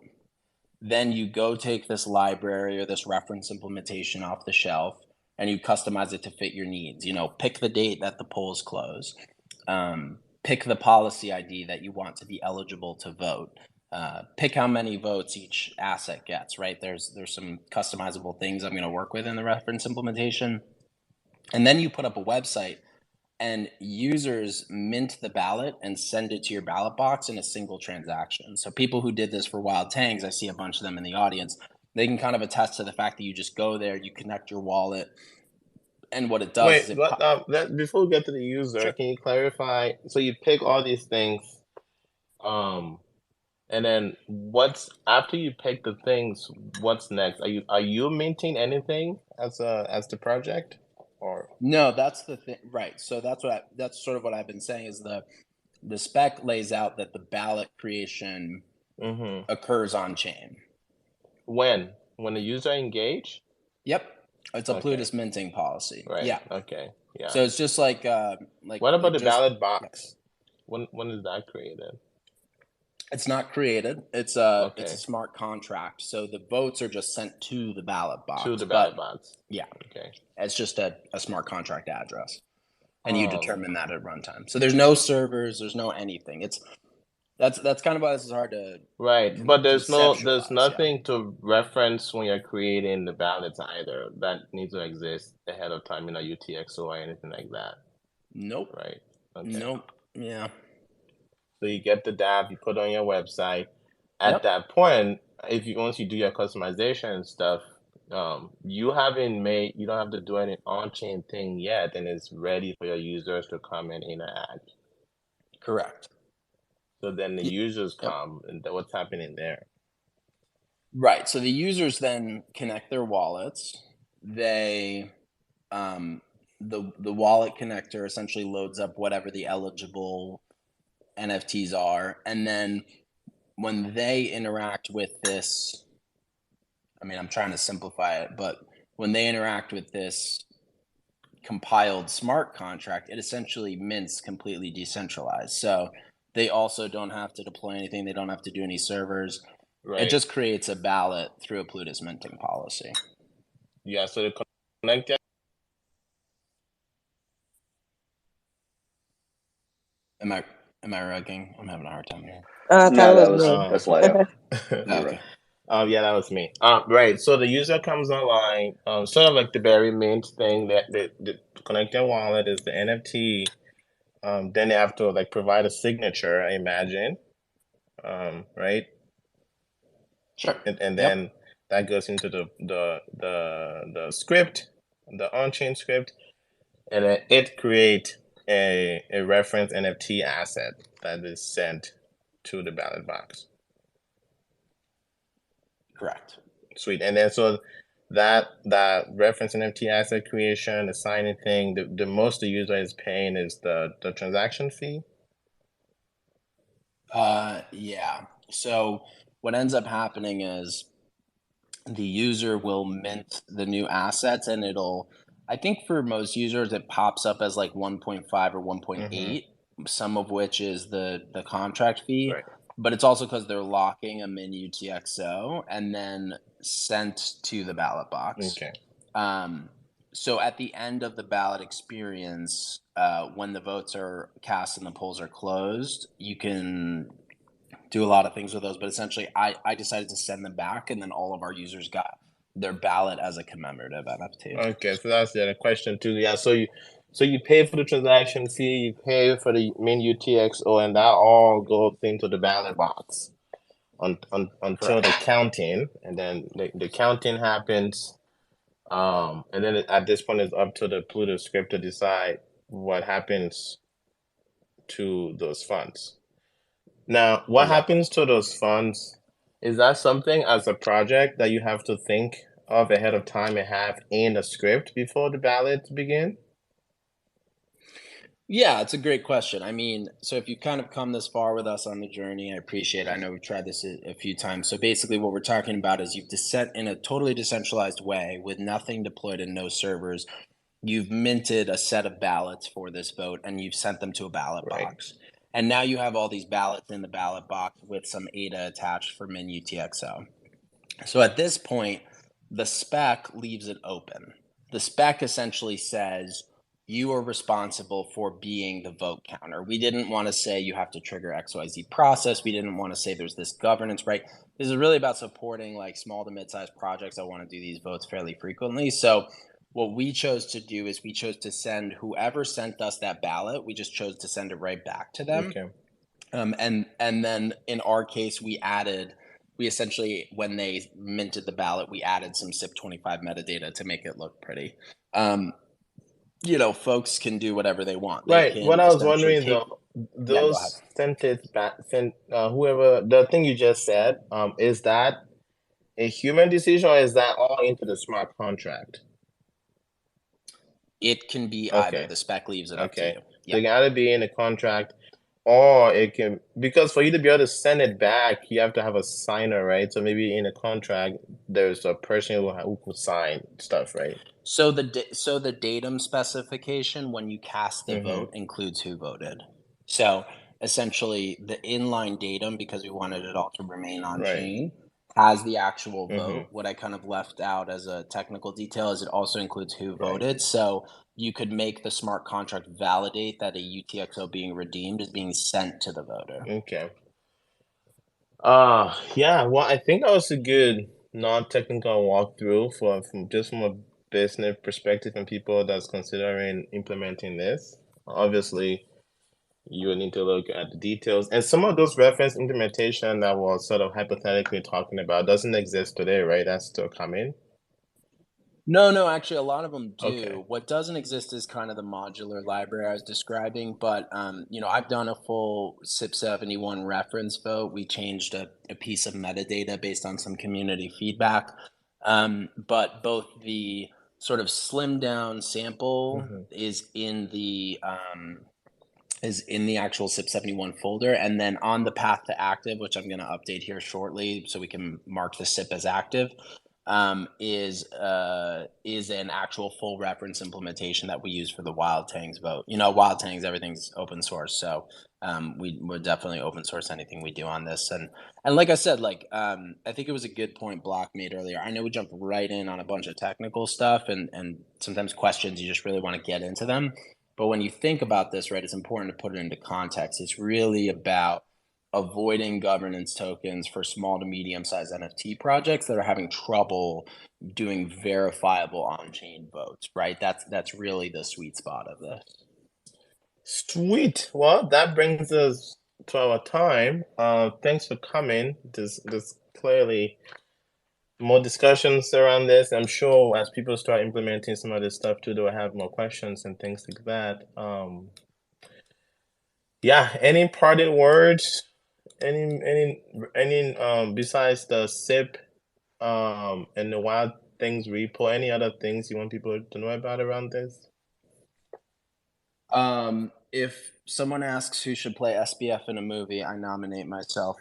Then you go take this library or this reference implementation off the shelf and you customize it to fit your needs. You know, pick the date that the polls close. Pick the policy ID that you want to be eligible to vote. Pick how many votes each asset gets, right? There's some customizable things I'm going to work with in the reference implementation. And then you put up a website and users mint the ballot and send it to your ballot box in a single transaction. So people who did this for Wild Tangs, I see a bunch of them in the audience, they can kind of attest to the fact that you just go there, you connect your wallet, and what it does is before we get to the user, sure, can you clarify? So you pick all these things, and then what's after you pick the things? What's next? Are you minting anything as the project, or no? That's the thing, right? So that's sort of what I've been saying is the spec lays out that the ballot creation occurs on chain. When the user engage? Yep. It's a Okay. Plutus minting policy. Right. Yeah. Okay. Yeah. So it's just like What about the just, ballot box? When is that created? it's not created. It's Okay. a smart contract. So the votes are just sent to the ballot box. To the ballot box. Yeah. Okay. It's just a smart contract address. And you determine that at runtime. So there's no servers, there's no anything. That's kind of why this is hard to But there's conceptualize, nothing to reference when you're creating the ballots either that needs to exist ahead of time in a UTXO or anything like that. Nope. Right. Okay. Nope. Yeah. So you get the dApp, you put it on your website. At that point, once you do your customization and stuff, you don't have to do any on-chain thing yet, and it's ready for your users to come and interact. Correct. So then the users come, and what's happening there? Right. So the users then connect their wallets. They, the wallet connector essentially loads up whatever the eligible NFTs are, and then when they interact with this, I mean, I'm trying to simplify it, but when they interact with this compiled smart contract, it essentially mints completely decentralized. So they also don't have to deploy anything. They don't have to do any servers. Right. It just creates a ballot through a Plutus minting policy. Yeah, so the connector. Am I rugging? I'm having a hard time here. No, that's Leo. Okay. Yeah, that was me. Right. So the user comes online, sort of like the very main thing that the connector wallet is the NFT. Then they have to like provide a signature, I imagine. Right. Sure. And then that goes into the script, the on-chain script, and then it creates a reference NFT asset that is sent to the ballot box. Correct. Sweet. And then so that reference NFT asset creation, the signing thing, the most the user is paying is the transaction fee. Yeah. So what ends up happening is the user will mint the new assets, and I think for most users it pops up as like 1.5 or 1.8, some of which is the contract fee. Right. But it's also because they're locking a min UTXO and then sent to the ballot box. Okay. So at the end of the ballot experience, when the votes are cast and the polls are closed, you can do a lot of things with those. But essentially, I decided to send them back, and then all of our users got their ballot as a commemorative NFT. Okay, so that's the other question too. Yeah, so you pay for the transaction fee, you pay for the min UTXO, and that all goes into the ballot box until the counting, and then the counting happens. And then at this point, it's up to the Plutus script to decide what happens to those funds. Now, what happens to those funds? Is that something as a project that you have to think of ahead of time and have in a script before the ballots begin? Yeah, it's a great question. I mean, so if you kind of come this far with us on the journey, I appreciate it. I know we've tried this a few times. So basically what we're talking about is you've set in a totally decentralized way with nothing deployed and no servers. You've minted a set of ballots for this vote and you've sent them to a ballot box. And now you have all these ballots in the ballot box with some ADA attached for min UTXO. So at this point, the spec leaves it open. The spec essentially says you are responsible for being the vote counter. We didn't want to say you have to trigger XYZ process. We didn't want to say there's this governance, right? This is really about supporting like small to mid-sized projects that want to do these votes fairly frequently. So what we chose to do is we chose to send whoever sent us that ballot, we just chose to send it right back to them. Okay. And then in our case, we essentially, when they minted the ballot, we added some CIP25 metadata to make it look pretty. Folks can do whatever they want. Right. What I was wondering though, those whoever, the thing you just said, is that a human decision or is that all into the smart contract? It can be either. The spec leaves it up to you. So it got to be in the contract. or it can, because for you to be able to send it back, you have to have a signer, right? So maybe in a contract, there's a person who could sign stuff, right? So the datum specification when you cast the Mm-hmm. vote includes who voted. So essentially, the inline datum, because we wanted it all to remain on Right. chain, has the actual Mm-hmm. vote. What I kind of left out as a technical detail is it also includes who Right. voted. So you could make the smart contract validate that a UTXO being redeemed is being sent to the voter. Okay. Yeah, well, I think that was a good non-technical walkthrough from a business perspective and people that's considering implementing this. Obviously, you will need to look at the details. And some of those reference implementation that was sort of hypothetically talking about doesn't exist today, right? That's still coming. No, actually, a lot of them do. Okay. What doesn't exist is kind of the modular library I was describing, but I've done a full CIP 71 reference vote. We changed a piece of metadata based on some community feedback, but both the sort of slimmed down sample Mm-hmm. is in the actual CIP 71 folder, and then on the path to active, which I'm going to update here shortly, so we can mark the CIP as active. Is an actual full reference implementation that we use for the Wild Tangs vote. Wild Tangs, everything's open source, so we're definitely open source anything we do on this. And like I said, I think it was a good point Block made earlier. I know we jumped right in on a bunch of technical stuff and sometimes questions you just really want to get into them. But when you think about this, right, it's important to put it into context. It's really about avoiding governance tokens for small to medium-sized NFT projects that are having trouble doing verifiable on-chain votes, right? That's really the sweet spot of this. Sweet. Well, that brings us to our time. Thanks for coming. There's clearly more discussions around this. I'm sure as people start implementing some of this stuff too, they'll have more questions and things like that. Yeah, any parting words? Any besides the SIP and the Wild Things repo, any other things you want people to know about around this? If someone asks who should play SBF in a movie, I nominate myself.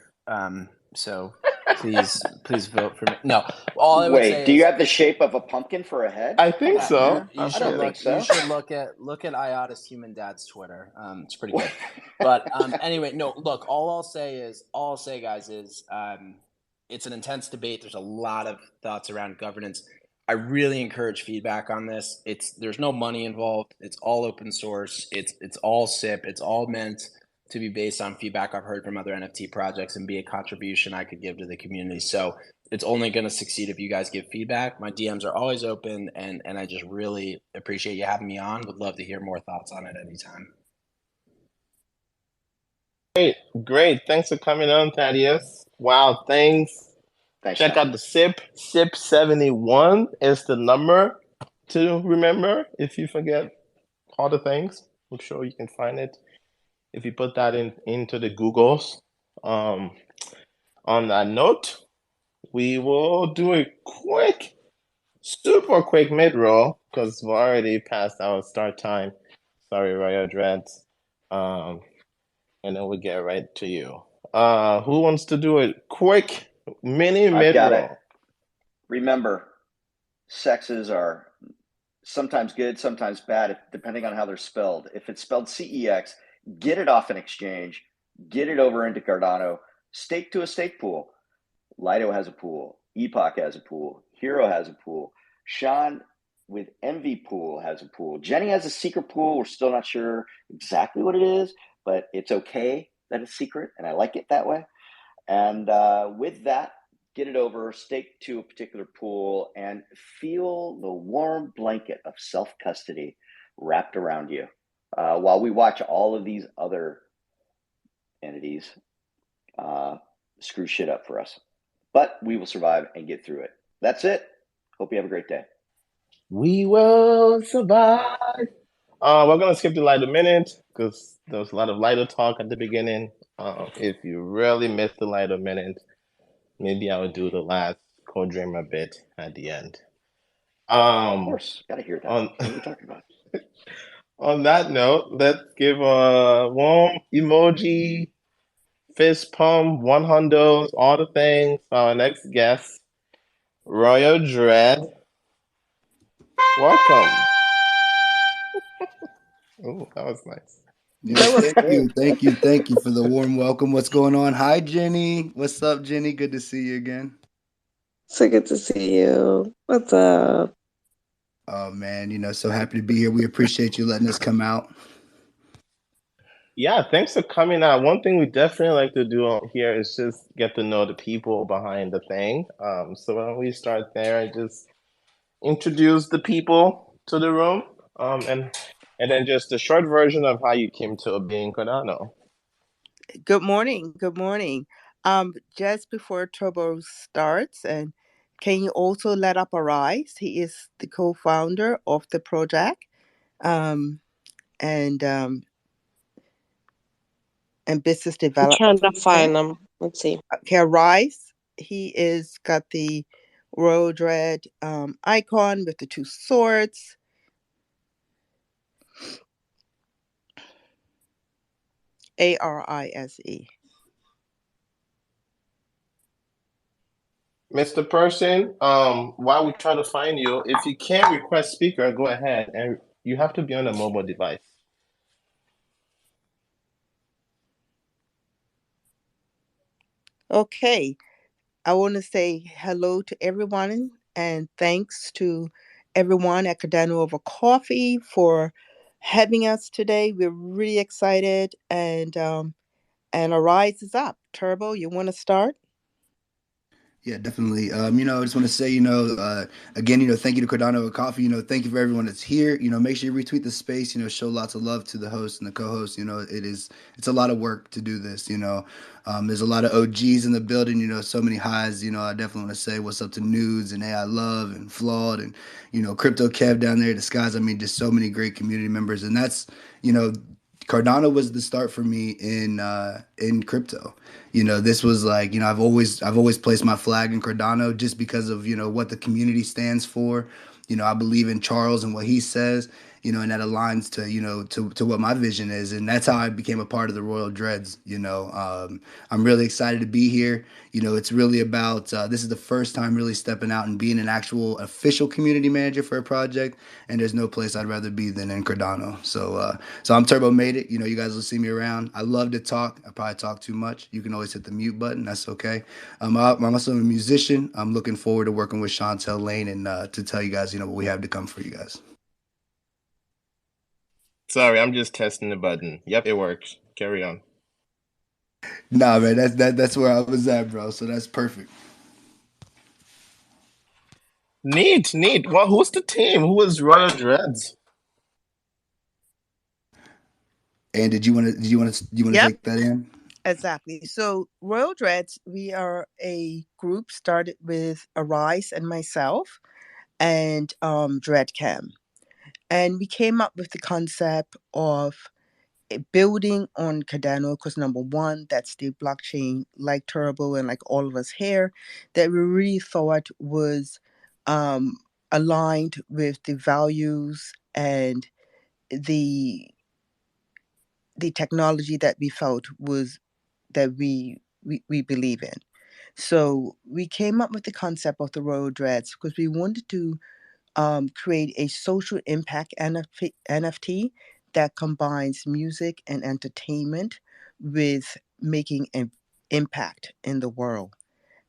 So please vote for me. No, all I would say Wait, do is, you have the shape of a pumpkin for a head? I think so. You I don't think so. You should look at IATA's Human Dad's Twitter. It's pretty good. But anyway, no. Look, all I'll say, guys, is it's an intense debate. There's a lot of thoughts around governance. I really encourage feedback on this. There's no money involved. It's all open source. It's all SIP. It's all meant to be based on feedback I've heard from other NFT projects and be a contribution I could give to the community. So it's only going to succeed if you guys give feedback. My DMs are always open, and I just really appreciate you having me on. Would love to hear more thoughts on it anytime. Great. Thanks for coming on, Thaddeus. Wow, thanks. Check out the SIP. SIP 71 is the number to remember if you forget all the things. I'm sure you can find it if you put that into the Googles. On that note, we will do a super quick mid-roll because we're already past our start time. Sorry, RoyalDreads. And then we'll get right to you. Who wants to do a quick mini mid-roll? Remember, sexes are sometimes good, sometimes bad, depending on how they're spelled. If it's spelled CEX, get it off an exchange, get it over into Cardano, stake to a stake pool. Lido has a pool, Epoch has a pool, Hero has a pool, Sean with Envy Pool has a pool, Jenny has a secret pool. We're still not sure exactly what it is, but it's okay that it's secret, and I like it that way. And with that, get it over, stake to a particular pool, and feel the warm blanket of self-custody wrapped around you while we watch all of these other entities screw shit up for us. But we will survive and get through it. That's it. Hope you have a great day. We will survive. We're going to skip the Lido minute because there was a lot of Lido talk at the beginning. If you really missed the Lido minute, maybe I would do the last co-dreamer bit at the end. Of course, gotta hear that. What are we talking about? On that note, let's give a warm emoji, fist pump, one hundos, all the things for our next guest, RoyalDreads. Welcome. Oh, that was nice. Yeah, That was thank you for the warm welcome. What's going on? Hi, Jenny. What's up, Jenny? Good to see you again. so good to see you. What's up? Oh man, so happy to be here. We appreciate you letting us come out. Yeah, thanks for coming out. One thing we definitely like to do here is just get to know the people behind the thing. So why don't we start there and just introduce the people to the room, and then just a short version of how you came to being Cardano. Good morning. Good morning. Just before Turbo starts, and can you also let up Arise? He is the co-founder of the project, and business I'm development. trying to find them. Let's see. Okay, Arise. He is got the RoyalDread icon with the two swords. ARISE. Mr. Person, while we try to find you, if you can't request speaker, go ahead, and you have to be on a mobile device. Okay. I want to say hello to everyone and thanks to everyone at Cardano Over Coffee for having us today. We're really excited and Arise is up. Turbo, you want to start? Yeah, definitely. I just want to say, again, thank you to Cardano Over Coffee. Thank you for everyone that's here. Make sure you retweet the space. Show lots of love to the host and the co-host. It's a lot of work to do this. There's a lot of OGs in the building. So many highs. I definitely want to say what's up to Nudes and AI Love and Flawed and Crypto Kev down there. Disguise. I mean, just so many great community members, and that's Cardano was the start for me in crypto. This was like, I've always placed my flag in Cardano just because of, what the community stands for. I believe in Charles and what he says, and that aligns to, to what my vision is. And that's how I became a part of the RoyalDreads. I'm really excited to be here. It's really about, this is the first time really stepping out and being an actual official community manager for a project. And there's no place I'd rather be than in Cardano. So I'm Turbo Made It. You guys will see me around. I love to talk. I probably talk too much. You can always hit the mute button. That's okay. I'm also a musician. I'm looking forward to working with Chantel Lane and to tell you guys, what we have to come for you guys. Sorry, I'm just testing the button. Yep, it works. Carry on. Nah, man, that's where I was at, bro. So that's perfect. Neat. Well, who's the team? Who is RoyalDreads? And did you want to Yep. take that in? Exactly. So RoyalDreads, we are a group started with Arise and myself and DreadCam. And we came up with the concept of building on Cardano because number one, that's the blockchain like Turbo and like all of us here that we really thought was aligned with the values and the technology that we felt was that we believe in. So we came up with the concept of the RoyalDreads because we wanted to create a social impact NFT that combines music and entertainment with making an impact in the world.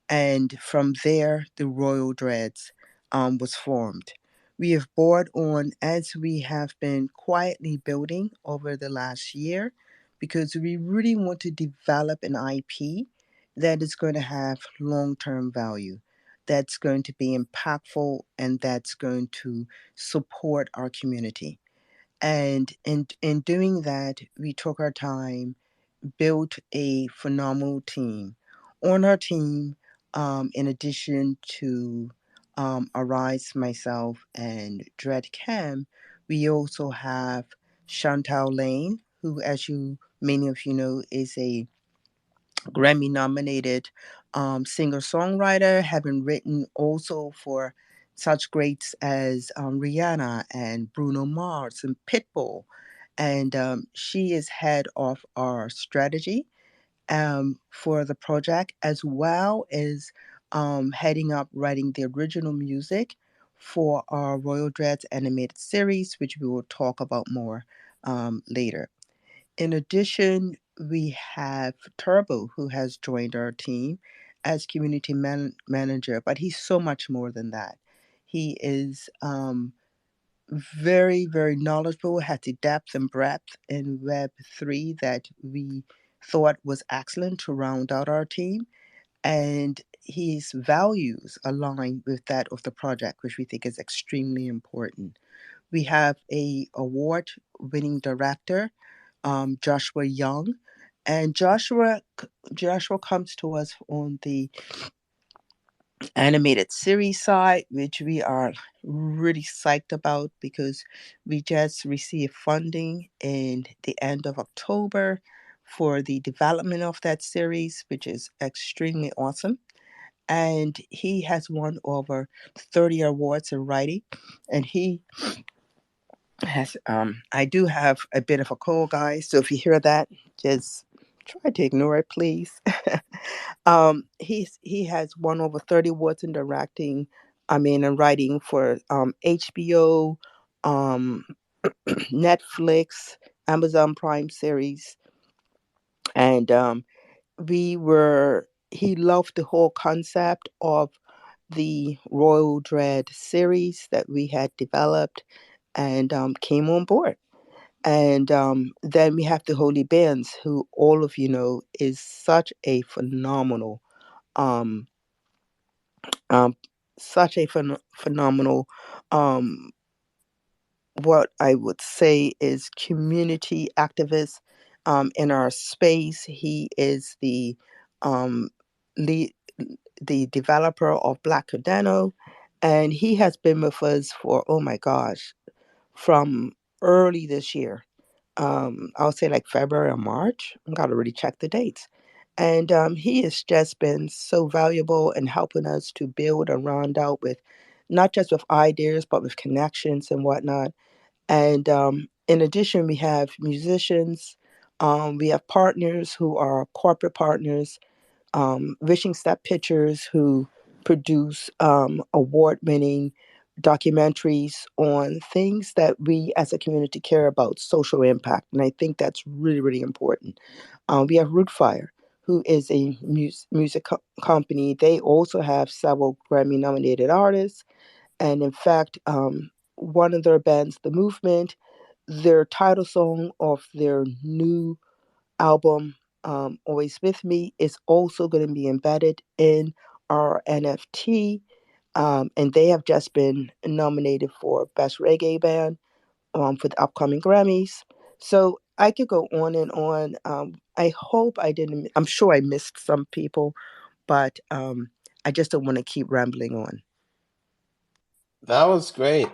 And from there, the RoyalDreads was formed. We have brought on, as we have been quietly building over the last year, because we really want to develop an IP that is going to have long term value, that's going to be impactful, and that's going to support our community. And in doing that, we took our time, built a phenomenal team. On our team, in addition to Arise, myself, and Dread Cam, we also have Chantal Lane, who, as you many of you know, is a Grammy nominated singer songwriter, having written also for such greats as Rihanna and Bruno Mars and Pitbull. and she is head of our strategy for the project, as well as heading up writing the original music for our RoyalDreads animated series, which we will talk about more later. In addition, we have Turbo, who has joined our team as community manager, but he's so much more than that. He is very, very knowledgeable, had the depth and breadth in Web3 that we thought was excellent to round out our team. And his values align with that of the project, which we think is extremely important. We have a award-winning director, Joshua Young, and Joshua comes to us on the animated series side, which we are really psyched about because we just received funding in the end of October for the development of that series, which is extremely awesome. And he has won over 30 awards in writing, and he has I do have a bit of a cold, guys, so if you hear that, just try to ignore it, please. He has won over 30 awards in directing, and writing for HBO, um Netflix, Amazon Prime series, and he loved the whole concept of the Royal Dread series that we had developed, and came on board. And then we have the Holy Bands, who all of you know is such a phenomenal, um, um, phenomenal, um, what I would say is community activist in our space. He is um, lead, the developer of Black Cardano, and he has been with us for, oh my gosh, from early this year. I would say like February or March. I gotta really check the dates. And he has just been so valuable in helping us to build and round out with not just with ideas, but with connections and whatnot. And in addition, we have musicians, we have partners who are corporate partners, Wishing Step Pictures, who produce award winning documentaries on things that we as a community care about, social impact. And I think that's really, really important. We have Rootfire, who is a music company. They also have several Grammy nominated artists. And in fact, one of their bands, The Movement, their title song of their new album, Always With Me, is also going to be embedded in our NFT. And they have just been nominated for Best Reggae Band for the upcoming Grammys. So I could go on and on. I hope I didn't, I'm sure I missed some people, but I just don't want to keep rambling on. That was great.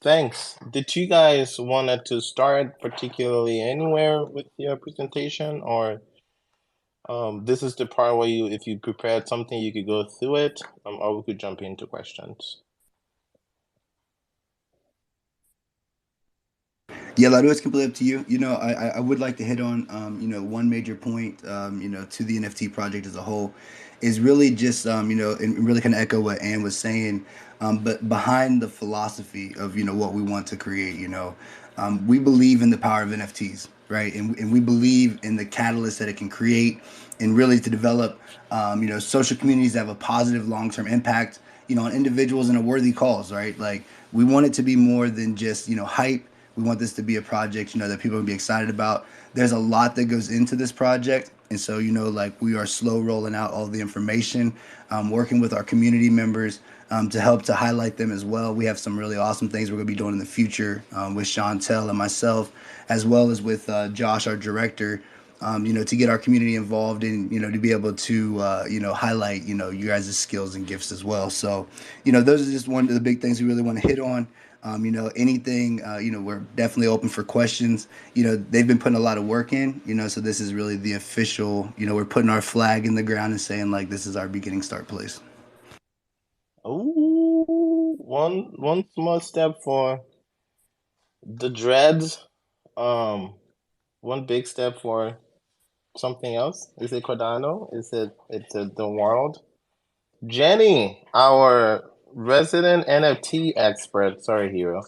Thanks. Did you guys wanted to start particularly anywhere with your presentation, or this is the part where you, if you prepared something, you could go through it, or we could jump into questions. Yeah, Lado, it's completely up to you. I would like to hit on, one major point, to the NFT project as a whole, is really just, and really kind of echo what Ann was saying, but behind the philosophy of, what we want to create, we believe in the power of NFTs, right? And we believe in the catalyst that it can create, and really to develop, social communities that have a positive long-term impact, on individuals and a worthy cause, right? Like, we want it to be more than just, hype. We want this to be a project, that people will be excited about. There's a lot that goes into this project. And so, like, we are slow rolling out all the information, working with our community members to help to highlight them as well. We have some really awesome things we're going to be doing in the future with Chantel and myself, as well as with Josh, our director, to get our community involved and, to be able to, highlight, you guys' skills and gifts as well. So, those are just one of the big things we really want to hit on. Anything, we're definitely open for questions. They've been putting a lot of work in, so this is really the official, we're putting our flag in the ground and saying, like, this is our beginning start place. Ooh, one small step for the dreads. one big step for something else. Is it Cardano? Is it the world? Jenny, our resident NFT expert, sorry, Hero.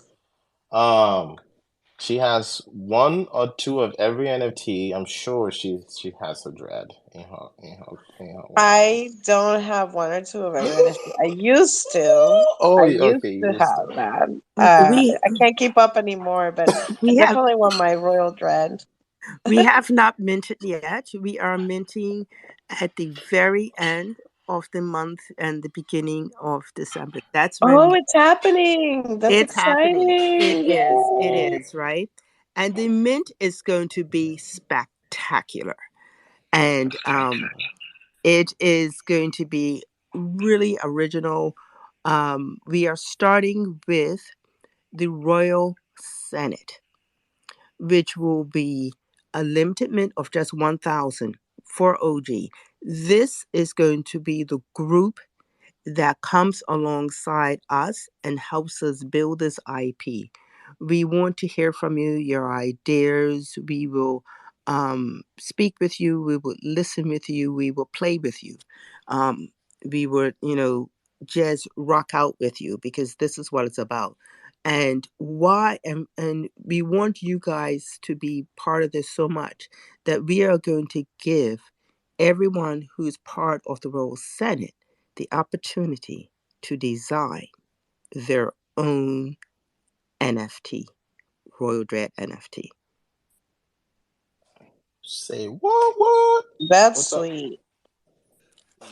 She has one or two of every NFT. I'm sure she has a dread in her wallet. I don't have one or two of every NFT. I used to. Oh, I okay, used you to used have to. that. We I can't keep up anymore, but I we have definitely want my Royal Dread. we have not minted yet. We are minting at the very end of the month and the beginning of December. That's when Oh, it's happening. That's it's happening. exciting. It Yay. is, right? And the mint is going to be spectacular. And it is going to be really original. We are starting with the Royal Senate, which will be a limited mint of just 1,000 for OG. This is going to be the group that comes alongside us and helps us build this IP. We want to hear from you, your ideas. We will speak with you. We will listen with you. We will play with you. We will, just rock out with you because this is what it's about. And why? And we want you guys to be part of this so much that we are going to give everyone who's part of the Royal Senate the opportunity to design their own NFT, RoyalDread NFT. Say what? That's What's up? sweet.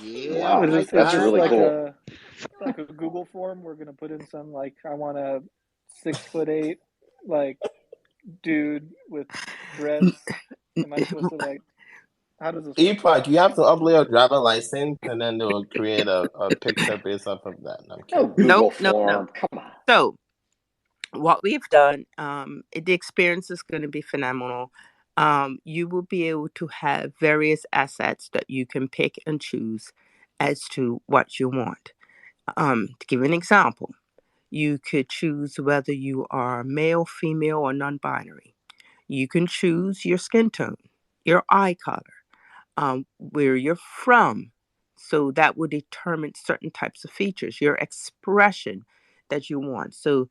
Yeah, I Wow, Is like this that's that. really like cool. a Google form? We're gonna put in some like I want a 6'8" like dude with dreads. Am I supposed to like? How does this work? Epoch, you have to upload your driver license and then they'll create a picture based off of that. No, I'm No kidding. Google No. form. Come on. So what we've done, the experience is going to be phenomenal. You will be able to have various assets that you can pick and choose as to what you want. To give an example, you could choose whether you are male, female, or non-binary. You can choose your skin tone, your eye color, where you're from. So that will determine certain types of features, your expression that you want. So,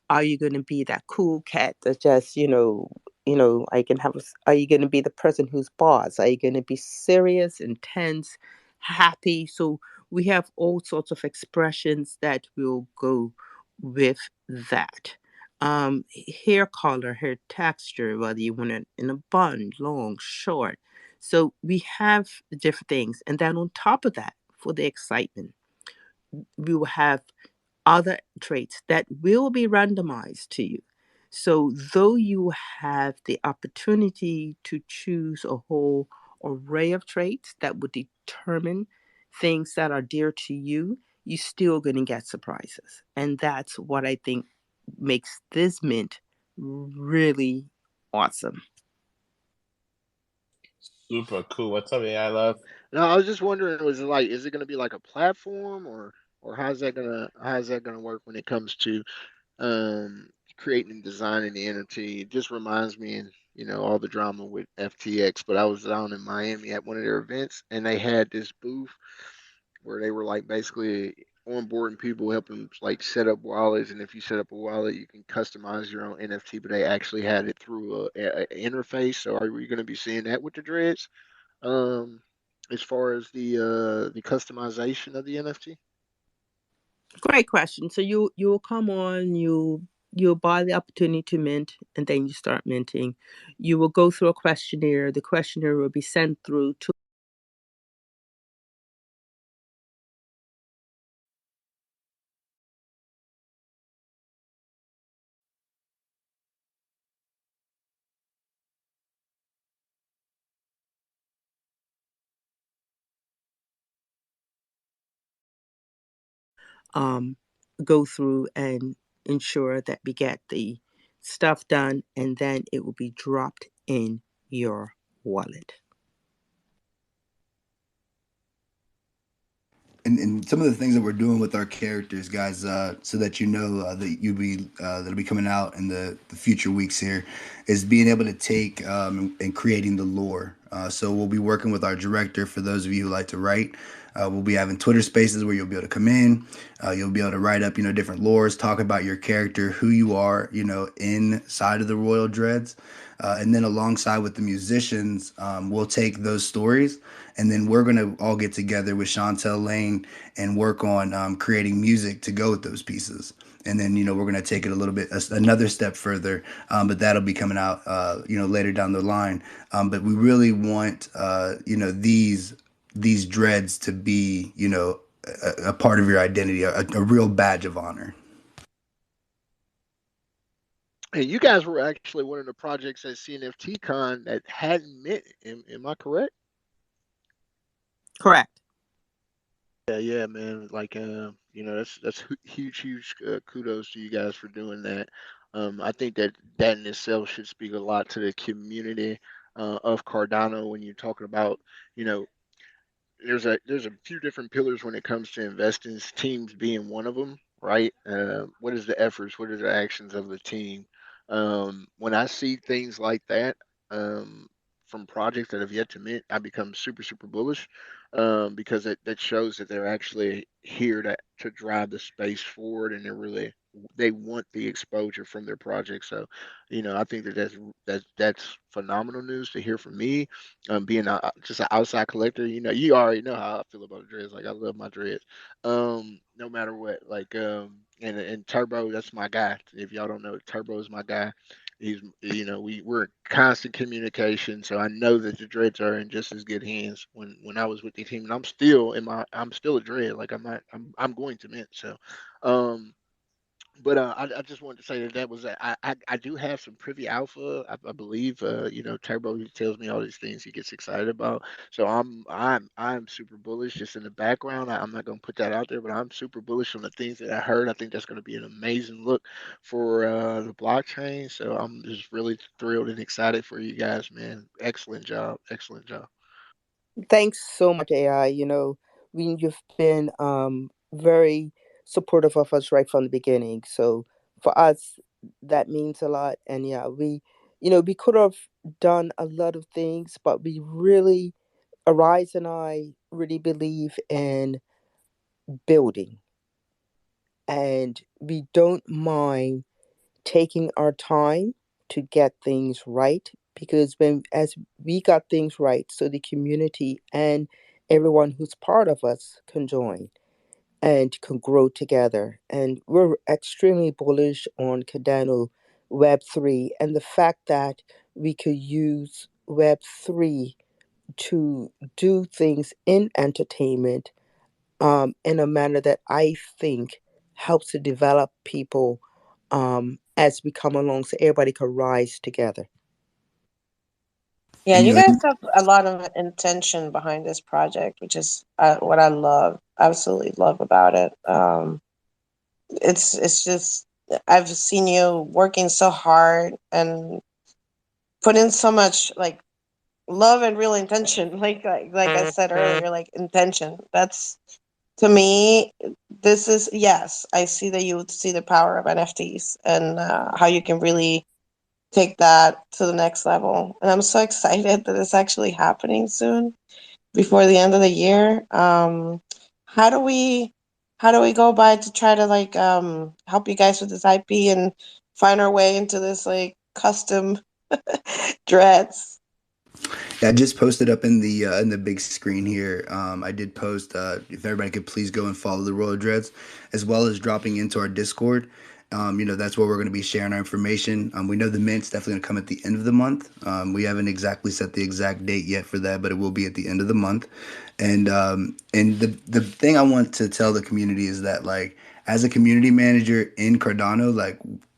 are you going to be that cool cat that just, I can have, are you going to be the person who's boss? Are you going to be serious, intense, happy? So we have all sorts of expressions that will go with that. Hair color, hair texture, whether you want it in a bun, long, short. So we have different things. And then on top of that, for the excitement, we will have other traits that will be randomized to you. So though you have the opportunity to choose a whole array of traits that would determine things that are dear to you, you're still going to get surprises. And that's what I think makes this mint really awesome. Super cool. What's up, AI Love? No, I was just wondering, is it going to be like a platform, or how's that gonna work when it comes to creating and designing the NFT? It just reminds me, and all the drama with FTX. But I was down in Miami at one of their events, and they had this booth where they were like basically onboarding people, helping like set up wallets. And if you set up a wallet, you can customize your own NFT. But they actually had it through a interface. So are we going to be seeing that with the dreads? Um, as far as the customization of the NFT? Great question. So you'll come on, you'll buy the opportunity to mint, and then you start minting. You will go through a questionnaire. The questionnaire will be sent through to um, go through and ensure that we get the stuff done, and then it will be dropped in your wallet. and some of the things that we're doing with our characters, guys, so that that that'll be coming out in the future weeks here, is being able to take and creating the lore. So we'll be working with our director. For those of you who like to write, we'll be having Twitter Spaces where you'll be able to come in. You'll be able to write up, different lores, talk about your character, who you are, inside of the Royal Dreads. And then alongside with the musicians, we'll take those stories, and then we're going to all get together with Chantel Lane and work on creating music to go with those pieces. And then, we're going to take it a little bit, another step further, but that'll be coming out, later down the line. But we really want, these dreads to be, a part of your identity, a real badge of honor. And you guys were actually one of the projects at CNFT Con that hadn't met. Am I correct? Correct. Yeah, man. Like, that's huge kudos to you guys for doing that. I think that in itself should speak a lot to the community of Cardano when you're talking about, there's a few different pillars when it comes to investing, teams being one of them, right? What is the efforts? What are the actions of the team? When I see things like that from projects that have yet to meet, I become super bullish because that shows that they're actually here to drive the space forward, and they want the exposure from their project. So, I think that's phenomenal news to hear from me. Being just an outside collector, you already know how I feel about dreads. Like, I love my dreads, no matter what. Like, and Turbo, that's my guy. If y'all don't know, Turbo is my guy. He's, we're in constant communication, so I know that the dreads are in just as good hands. When I was with the team, and I'm still a dread. Like, I'm going to mint. So, but I just wanted to say that was I do have some privy alpha. I believe Turbo, he tells me all these things he gets excited about. So I'm super bullish. Just in the background, I'm not gonna put that out there, but I'm super bullish on the things that I heard. I think that's gonna be an amazing look for the blockchain. So I'm just really thrilled and excited for you guys, man. Excellent job. Excellent job. Thanks so much, AI. You've been very supportive of us right from the beginning. So for us, that means a lot. And yeah, we could have done a lot of things, but we really, Arise and I really believe in building, and we don't mind taking our time to get things right, because when as we got things right, so the community and everyone who's part of us can join and can grow together. And we're extremely bullish on Cardano Web3, and the fact that we could use Web3 to do things in entertainment in a manner that I think helps to develop people as we come along, so everybody can rise together. Yeah, And you guys have a lot of intention behind this project, which is what I absolutely love about it. It's just, I've seen you working so hard and put in so much like love and real intention. Like I said earlier, like intention. That's, to me, this is, yes, I see that you see the power of NFTs and how you can really take that to the next level. And I'm so excited that it's actually happening soon, before the end of the year. How do we go by to try to like help you guys with this IP and find our way into this like custom dreads? Yeah, I just posted up in the big screen here. I did post, if everybody could please go and follow the Royal Dreads, as well as dropping into our Discord. That's where we're going to be sharing our information. We know the mint's definitely going to come at the end of the month. We haven't exactly set the exact date yet for that, but it will be at the end of the month. And the thing I want to tell the community is that, like, as a community manager in Cardano,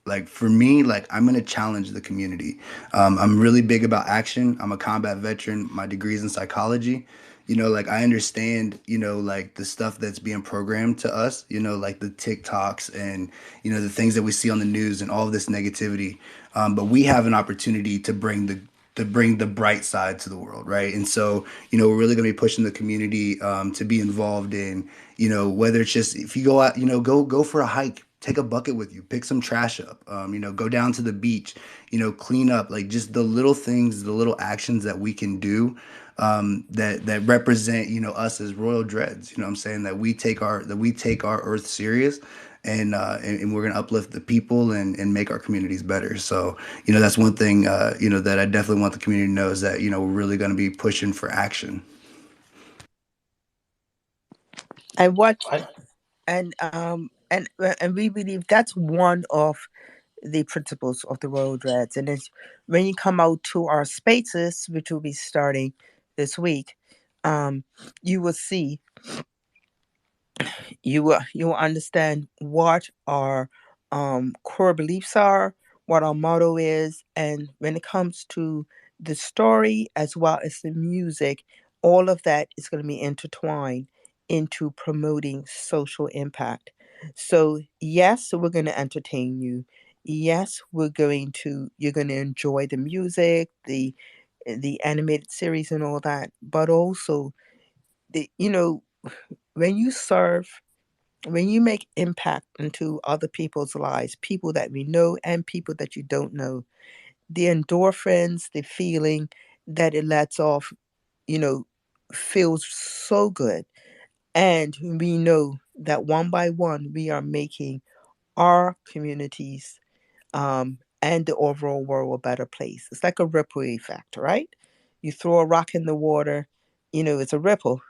like for me, like, I'm gonna challenge the community. I'm really big about action. I'm a combat veteran. My degree's in psychology. Like, I understand, like the stuff that's being programmed to us, like the TikToks and, the things that we see on the news and all of this negativity. But we have an opportunity to bring to bring the bright side to the world, right? And so, we're really going to be pushing the community to be involved in, whether it's just if you go out, go for a hike, take a bucket with you, pick some trash up, go down to the beach, clean up, like just the little things, the little actions that we can do that represent, us as Royal Dreads. I'm saying that we take our Earth serious, and we're gonna uplift the people and make our communities better. So that's one thing that I definitely want the community to know is that we're really gonna be pushing for action. And what I and we believe that's one of the principles of the Royal Dreads. And it's when you come out to our spaces, which will be starting this week, you will see, you will understand what our core beliefs are, what our motto is, and when it comes to the story as well as the music, all of that is going to be intertwined into promoting social impact. So yes, we're going to entertain you. Yes, you're going to enjoy the music, the animated series and all that, but also the when you serve, when you make impact into other people's lives, people that we know and people that you don't know, the endorphins, the feeling that it lets off, you know, feels so good. And we know that one by one, we are making our communities and the overall world a better place. It's like a ripple effect, right? You throw a rock in the water, it's a ripple,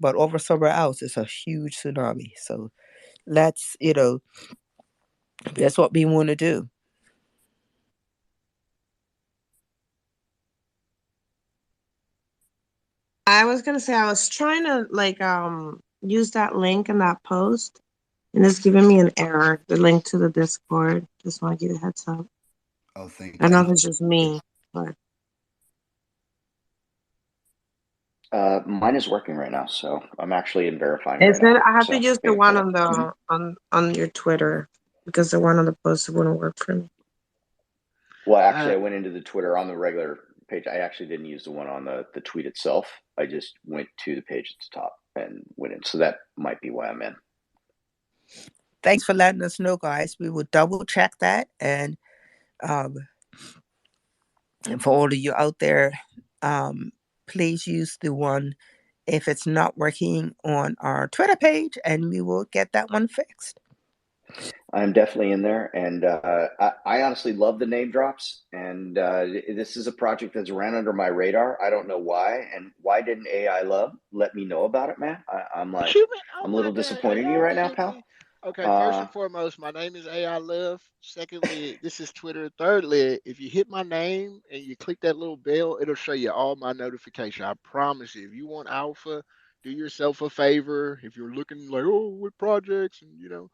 but over somewhere else, it's a huge tsunami. So let's, that's what we want to do. I was gonna say I was trying to like use that link in that post, and it's giving me an error. The link to the Discord. Just want to give you a heads up. Oh, thank I don't know you. if it's just me, but Mine is working right now, so I'm actually in verifying it right said now. I have to So use the waiting for one that. on the on your Twitter because the one on the post wouldn't work for me. Well, actually, Uh, I went into the Twitter on the regular page. I actually didn't use the one on the tweet itself. I just went to the page at the top and went in. So that might be why I'm in. Thanks for letting us know, guys. We will double check that. Um, and for all of you out there, please use the one if it's not working on our Twitter page, and we will get that one fixed. I'm definitely in there, and I honestly love the name drops. And this is a project that's ran under my radar. I don't know why, and why didn't AI Love let me know about it, man? I'm like, Shoot, man. Oh I'm a my little God. disappointed in you AI right now, sent pal. me. Okay, first Uh, and foremost, my name is AI Love. Secondly, this is Twitter. Thirdly, if you hit my name and you click that little bell, it'll show you all my notifications. I promise you. If you want alpha, do yourself a favor. If you're looking like, oh, what projects and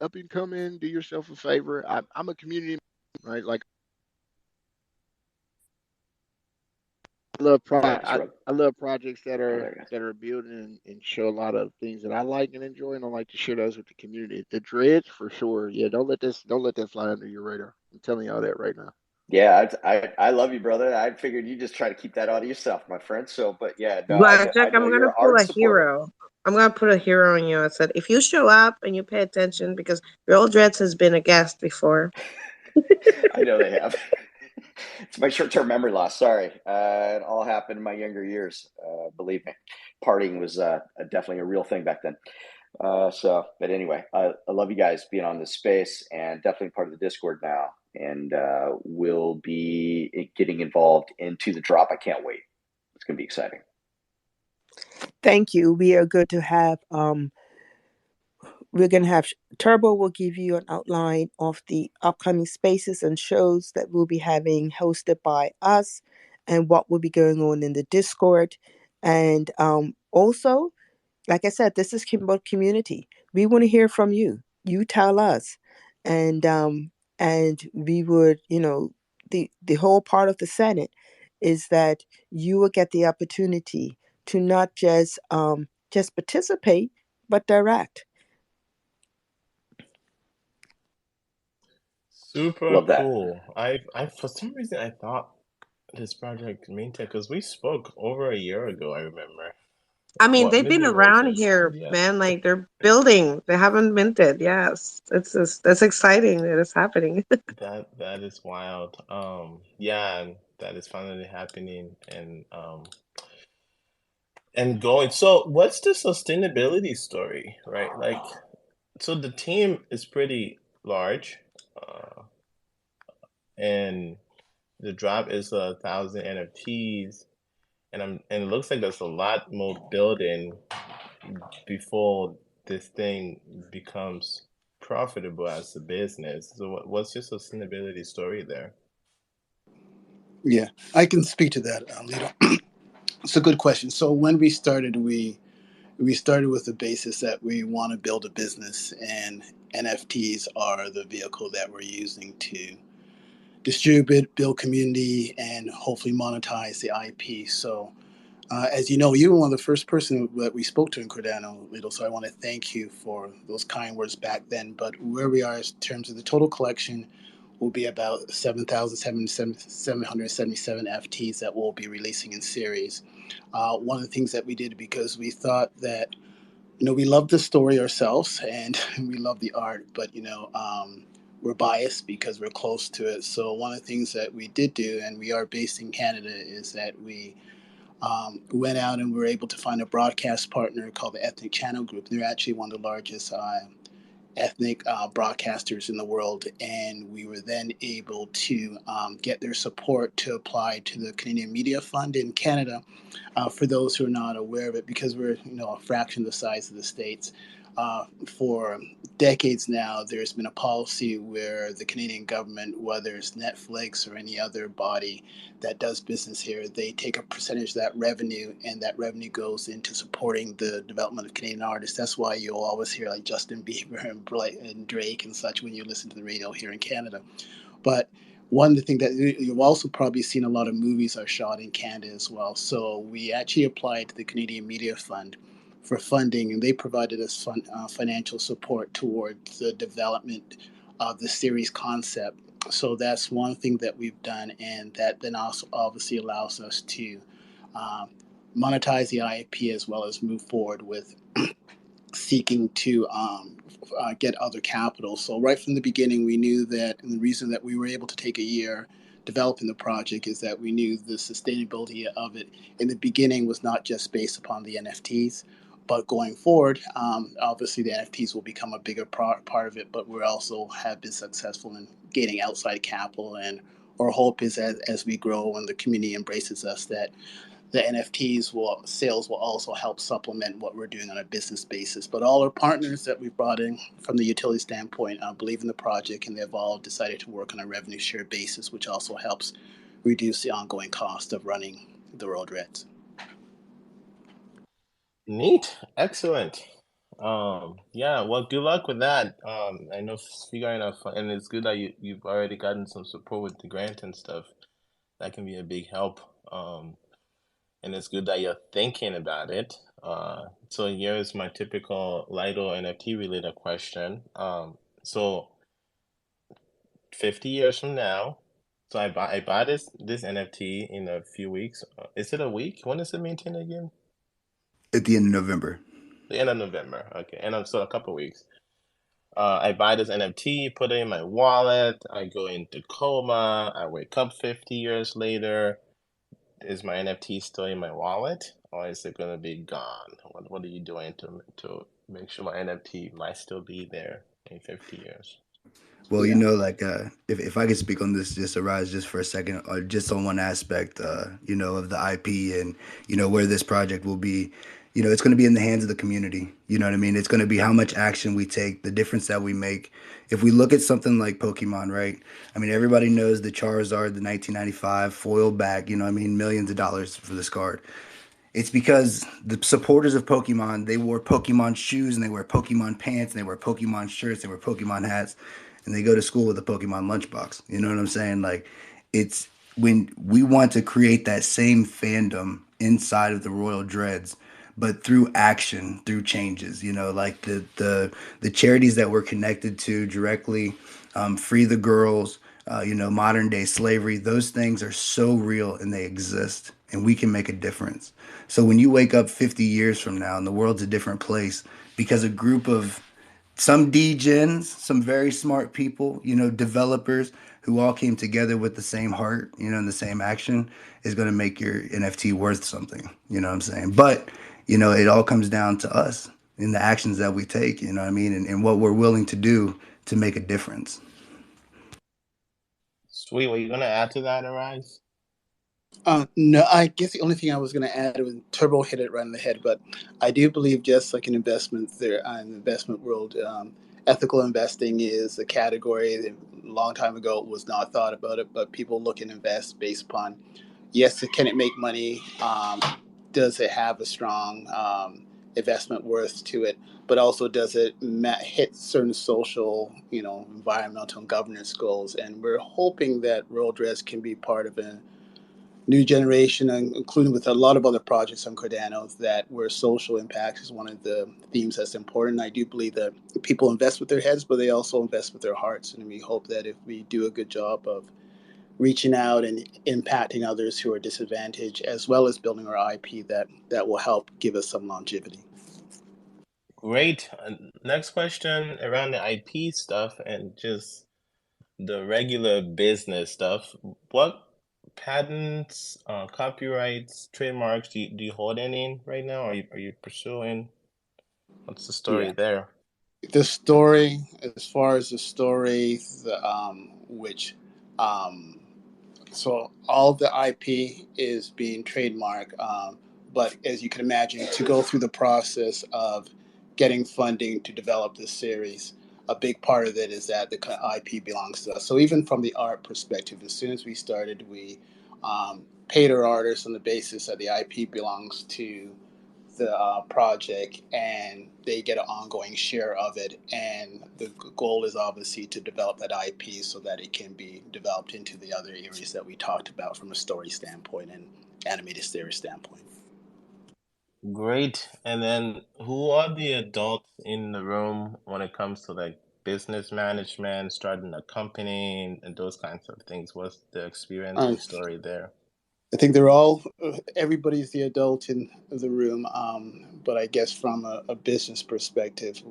up and coming, do yourself a favor. I'm a community, right? Like yeah, just rub. I love projects that Oh, are there you go. that are building and show a lot of things that I like and enjoy, and I like to share those with the community. The dreads for sure. Yeah, don't let that fly under your radar. I'm telling you all that right now. Yeah, I love you, brother. I figured you just try to keep that all to yourself, my friend. So, but yeah, no, But Jack, I know I'm you're gonna a pull hard a supporter. hero. I'm gonna put a hero on you. I said if you show up and you pay attention, because Real Dreads has been a guest before. I know they have. It's my short-term memory loss. Sorry, it all happened in my younger years. Believe me, partying was definitely a real thing back then. But anyway, I love you guys being on this space and definitely part of the Discord now. And we'll be getting involved into the drop. I can't wait. It's going to be exciting. Thank you. We are good to have. We're going to have Turbo will give you an outline of the upcoming spaces and shows that we'll be having hosted by us and what will be going on in the Discord. And also, like I said, this is about community. We want to hear from you. You tell us. And we would, the whole part of the Senate is that you will get the opportunity to not just participate, but direct. Super Love that. cool. I for some reason I thought this project Minted? Because we spoke over a year ago, I remember. I mean, What, they've maybe been it was around it. here, Yeah, man. Like they're building. They haven't minted. Yes, it's just, that's exciting that it's happening. that is wild. Yeah, and that is finally happening and going. So, what's the sustainability story, right? Like, so the team is pretty large, and the drop is 1,000 NFTs, and it looks like there's a lot more building before this thing becomes profitable as a business. So, what's your sustainability story there? Yeah, I can speak to that, Lito. It's a good question. So when we started with the basis that we want to build a business, and NFTs are the vehicle that we're using to distribute, build community, and hopefully monetize the IP. So, as you know, you were one of the first person that we spoke to in Cardano, Lito. So I want to thank you for those kind words back then. But where we are in terms of the total collection will be about 7,777 FTs that we'll be releasing in series. One of the things that we did, because we thought that, we love the story ourselves and we love the art, but we're biased because we're close to it. So one of the things that we did do, and we are based in Canada, is that we went out and we were able to find a broadcast partner called the Ethnic Channel Group. They're actually one of the largest ethnic broadcasters in the world, and we were then able to get their support to apply to the Canadian Media Fund in Canada. For those who are not aware of it, because we're a fraction of the size of the states. For decades now, there's been a policy where the Canadian government, whether it's Netflix or any other body that does business here, they take a percentage of that revenue, and that revenue goes into supporting the development of Canadian artists. That's why you'll always hear like Justin Bieber and Drake and such when you listen to the radio here in Canada. But one of the things that you've also probably seen, a lot of movies are shot in Canada as well. So we actually applied to the Canadian Media Fund for funding, and they provided us financial support towards the development of the series concept. So that's one thing that we've done, and that then also obviously allows us to uh, monetize the IP as well as move forward with seeking to get other capital. So right from the beginning, we knew that, and the reason that we were able to take a year developing the project is that we knew the sustainability of it in the beginning was not just based upon the NFTs, but going forward, obviously the NFTs will become a bigger part of it, but we also have been successful in gaining outside capital. And our hope is as we grow and the community embraces us, that the NFTs sales will also help supplement what we're doing on a business basis. But all our partners that we've brought in from the utility standpoint believe in the project, and they've all decided to work on a revenue share basis, which also helps reduce the ongoing cost of running the RoyalDreads. Neat, excellent. Yeah, well, good luck with that. I know figuring out, and it's good that you've already gotten some support with the grant and stuff. That can be a big help. And it's good that you're thinking about it. So here's my typical Lido NFT related question. So 50 years from now, so I buy this NFT in a few weeks. Is it a week? When is it maintained again? At the end of November. The end of November. Okay, so a couple weeks. I buy this NFT, put it in my wallet. I go into coma. I wake up 50 years later. Is my NFT still in my wallet, or is it gonna be gone? What are you doing to make sure my NFT might still be there in 50 years? Well, Yeah. like if I could speak on this, just Arise, just for a second, or just on one aspect, of the IP and where this project will be. It's going to be in the hands of the community. You know what I mean? It's going to be how much action we take, the difference that we make. If we look at something like Pokemon, right? I mean, everybody knows the Charizard, the 1995 foil back. Millions of dollars for this card. It's because the supporters of Pokemon, they wore Pokemon shoes and they wear Pokemon pants and they wear Pokemon shirts, they wear Pokemon hats, and they go to school with a Pokemon lunchbox. You know what I'm saying? Like, it's when we want to create that same fandom inside of the RoyalDreads, but through action, through changes. Like the charities that we're connected to directly, Free the Girls, modern day slavery. Those things are so real and they exist, and we can make a difference. So when you wake up 50 years from now and the world's a different place because a group of some degens, some very smart people, developers who all came together with the same heart, and the same action is going to make your NFT worth something. You know what I'm saying? But, it all comes down to us in the actions that we take, you know what I mean? And what we're willing to do to make a difference. Sweet. Were you gonna add to that, Arise? No, I guess the only thing I was going to add was Turbo hit it right on the head, but I do believe just like in investments, there in the investment world, ethical investing is a category that a long time ago was not thought about it, but people look and invest based upon, yes, can it make money? Does it have a strong investment worth to it? But also, does it hit certain social, environmental and governance goals? And we're hoping that RoyalDreads can be part of a new generation, including with a lot of other projects on Cardano, that where social impact is one of the themes that's important. I do believe that people invest with their heads, but they also invest with their hearts. And we hope that if we do a good job of reaching out and impacting others who are disadvantaged, as well as building our IP, that will help give us some longevity. Great. Next question around the IP stuff and just the regular business stuff. What patents, copyrights, trademarks do you hold any right now? Are you pursuing? What's the story Yeah. there? The story, as far as the story, which so all the IP is being trademarked, but as you can imagine, to go through the process of getting funding to develop this series, a big part of it is that the IP belongs to us. So even from the art perspective, as soon as we started, we paid our artists on the basis that the IP belongs to the project and they get an ongoing share of it. And the goal is obviously to develop that IP so that it can be developed into the other areas that we talked about from a story standpoint and animated series standpoint. Great. And then who are the adults in the room when it comes to like business management, starting a company, and those kinds of things? What's the experience and story there? I think everybody's the adult in the room, but I guess from a business perspective,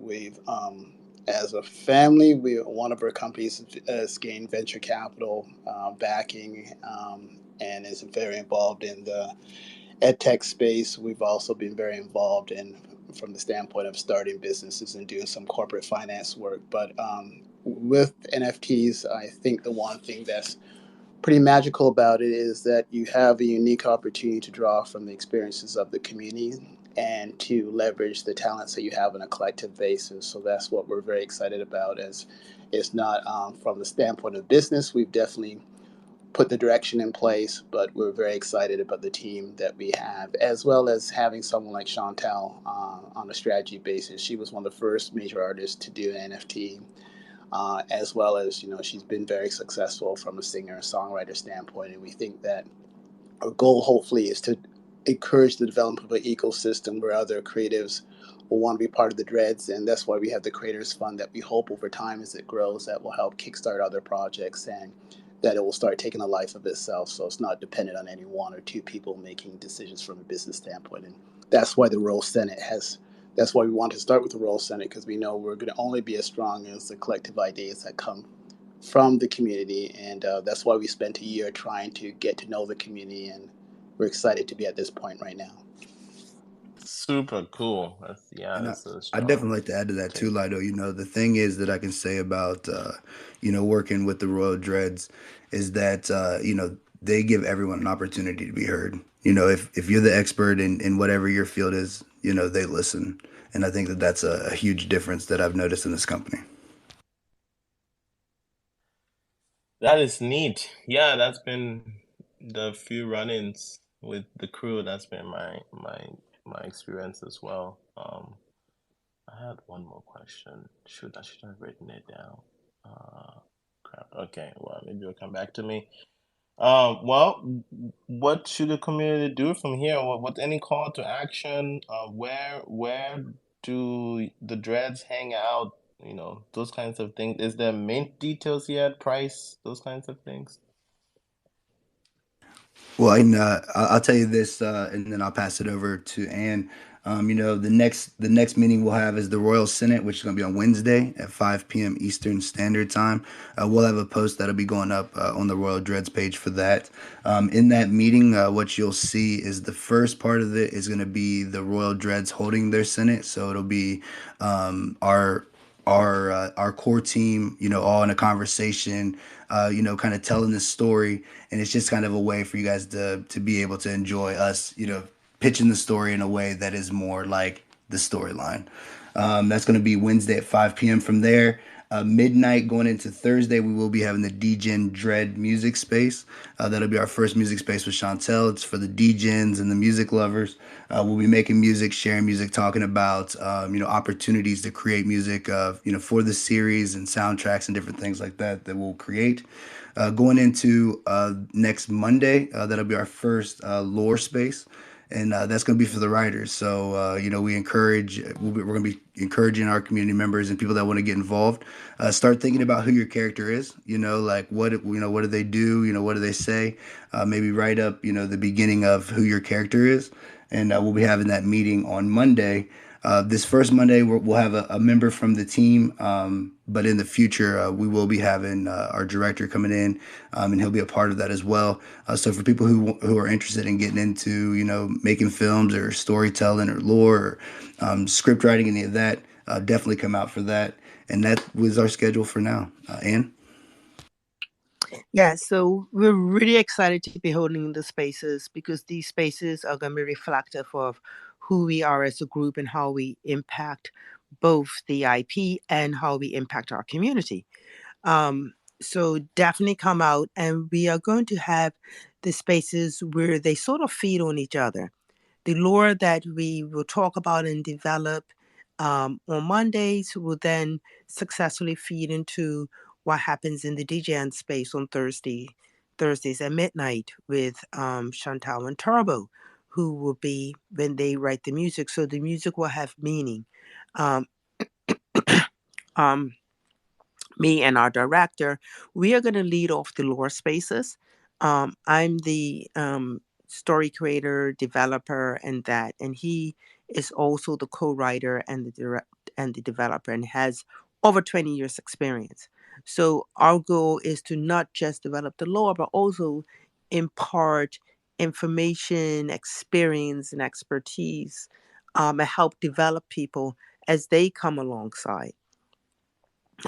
as a family, one of our companies has gained venture capital backing and is very involved in the ed tech space. We've also been very involved from the standpoint of starting businesses and doing some corporate finance work. But with NFTs, I think the one thing that's pretty magical about it is that you have a unique opportunity to draw from the experiences of the community and to leverage the talents that you have on a collective basis. So that's what we're very excited about. As it's not from the standpoint of business, we've definitely put the direction in place, but we're very excited about the team that we have, as well as having someone like Chantel on a strategy basis. She was one of the first major artists to do an NFT, as well as she's been very successful from a singer and songwriter standpoint. And we think that our goal, hopefully, is to encourage the development of an ecosystem where other creatives will want to be part of the Dreads, and that's why we have the Creators Fund that we hope over time as it grows that will help kickstart other projects and that it will start taking a life of itself, so it's not dependent on any one or two people making decisions from a business standpoint. And that's why the Royal Senate that's why we want to start with the Royal Senate, because we know we're going to only be as strong as the collective ideas that come from the community. And that's why we spent a year trying to get to know the community, and we're excited to be at this point right now. Super cool. That's a I'd strong definitely like to add to that too, take. Lido. The thing is that I can say about, working with the RoyalDreads is that, they give everyone an opportunity to be heard. If you're the expert in whatever your field is, they listen. And I think that that's a huge difference that I've noticed in this company. That is neat. Yeah, that's been the few run-ins with the crew. That's been my experience as well. I had one more question. Shoot, I should have written it down. Crap. Okay, well, maybe it'll come back to me. Well, what should the community do from here? What any call to action? Where do the Dreads hang out those kinds of things. Is there mint details yet, price, those kinds of things? Well, and I'll tell you this, and then I'll pass it over to Ann. The next meeting we'll have is the Royal Senate, which is going to be on Wednesday at 5 p.m. Eastern Standard Time. We'll have a post that'll be going up on the Royal Dreads page for that. In that meeting, what you'll see is the first part of it is going to be the Royal Dreads holding their Senate. So it'll be our core team, all in a conversation, kind of telling the story, and it's just kind of a way for you guys to be able to enjoy us, pitching the story in a way that is more like the storyline. That's going to be Wednesday at 5 p.m. From there, midnight going into Thursday, we will be having the DGen Dread music space. That'll be our first music space with Chantel. It's for the DGens and the music lovers. We'll be making music, sharing music, talking about opportunities to create music, for the series and soundtracks and different things like that we'll create. Going into next Monday, that'll be our first lore space, and that's going to be for the writers. So we're going to be encouraging our community members and people that want to get involved. Start thinking about who your character is. Like what do they do? What do they say? Maybe write up the beginning of who your character is, and we'll be having that meeting on Monday. This first Monday, we'll have a member from the team, but in the future, we will be having our director coming in, and he'll be a part of that as well. So for people who are interested in getting into, making films or storytelling or lore or script writing, any of that, definitely come out for that. And that was our schedule for now. Ann? Yeah, so we're really excited to be holding the spaces because these spaces are going to be reflective of who we are as a group and how we impact both the IP and how we impact our community. So definitely come out, and we are going to have the spaces where they sort of feed on each other. The lore that we will talk about and develop on Mondays will then successfully feed into what happens in the DJN space on Thursdays at midnight with Chantal and Turbo, who will be when they write the music. So the music will have meaning. Um, um, Me and our director, we are going to lead off the lore spaces. I'm the story creator, developer, and he is also the co-writer and the developer, and has over 20 years experience. So our goal is to not just develop the lore, but also impart information, experience, and expertise, and help develop people as they come alongside.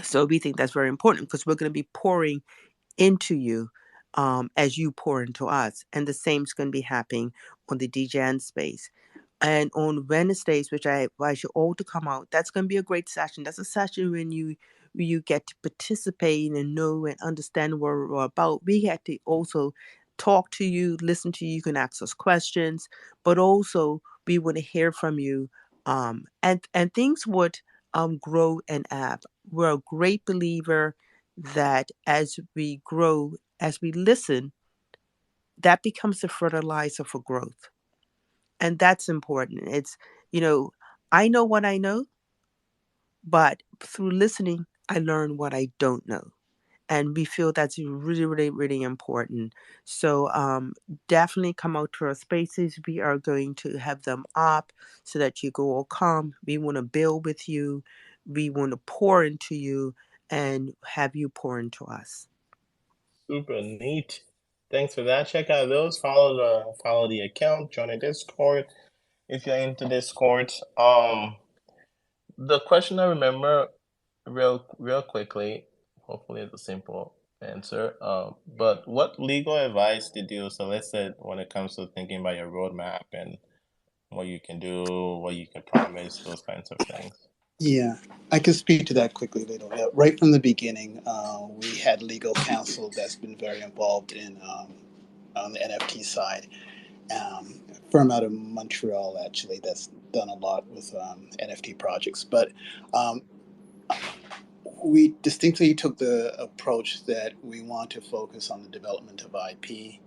So we think that's very important because we're going to be pouring into you as you pour into us. And the same is going to be happening on the DJN space. And on Wednesdays, which I advise you all to come out, that's going to be a great session. That's a session when you get to participate and know and understand what we're about. We get to also talk to you, listen to you. You can ask us questions, but also we want to hear from you. And things would grow and add. We're a great believer that as we grow, as we listen, that becomes the fertilizer for growth. And that's important. I know what I know, but through listening, I learn what I don't know. And we feel that's really, really, really important. So definitely come out to our spaces. We are going to have them up so that you go all calm. We want to build with you. We want to pour into you and have you pour into us. Super neat. Thanks for that. Check out those. Follow the account. Join the Discord if you're into Discord. The question I remember real quickly. Hopefully, it's a simple answer. But what legal advice did you solicit when it comes to thinking about your roadmap and what you can do, what you can promise, those kinds of things? Yeah, I can speak to that quickly, Lito. Yeah, right from the beginning, we had legal counsel that's been very involved in on the NFT side. Firm out of Montreal, actually, that's done a lot with NFT projects. But we distinctly took the approach that we want to focus on the development of IP,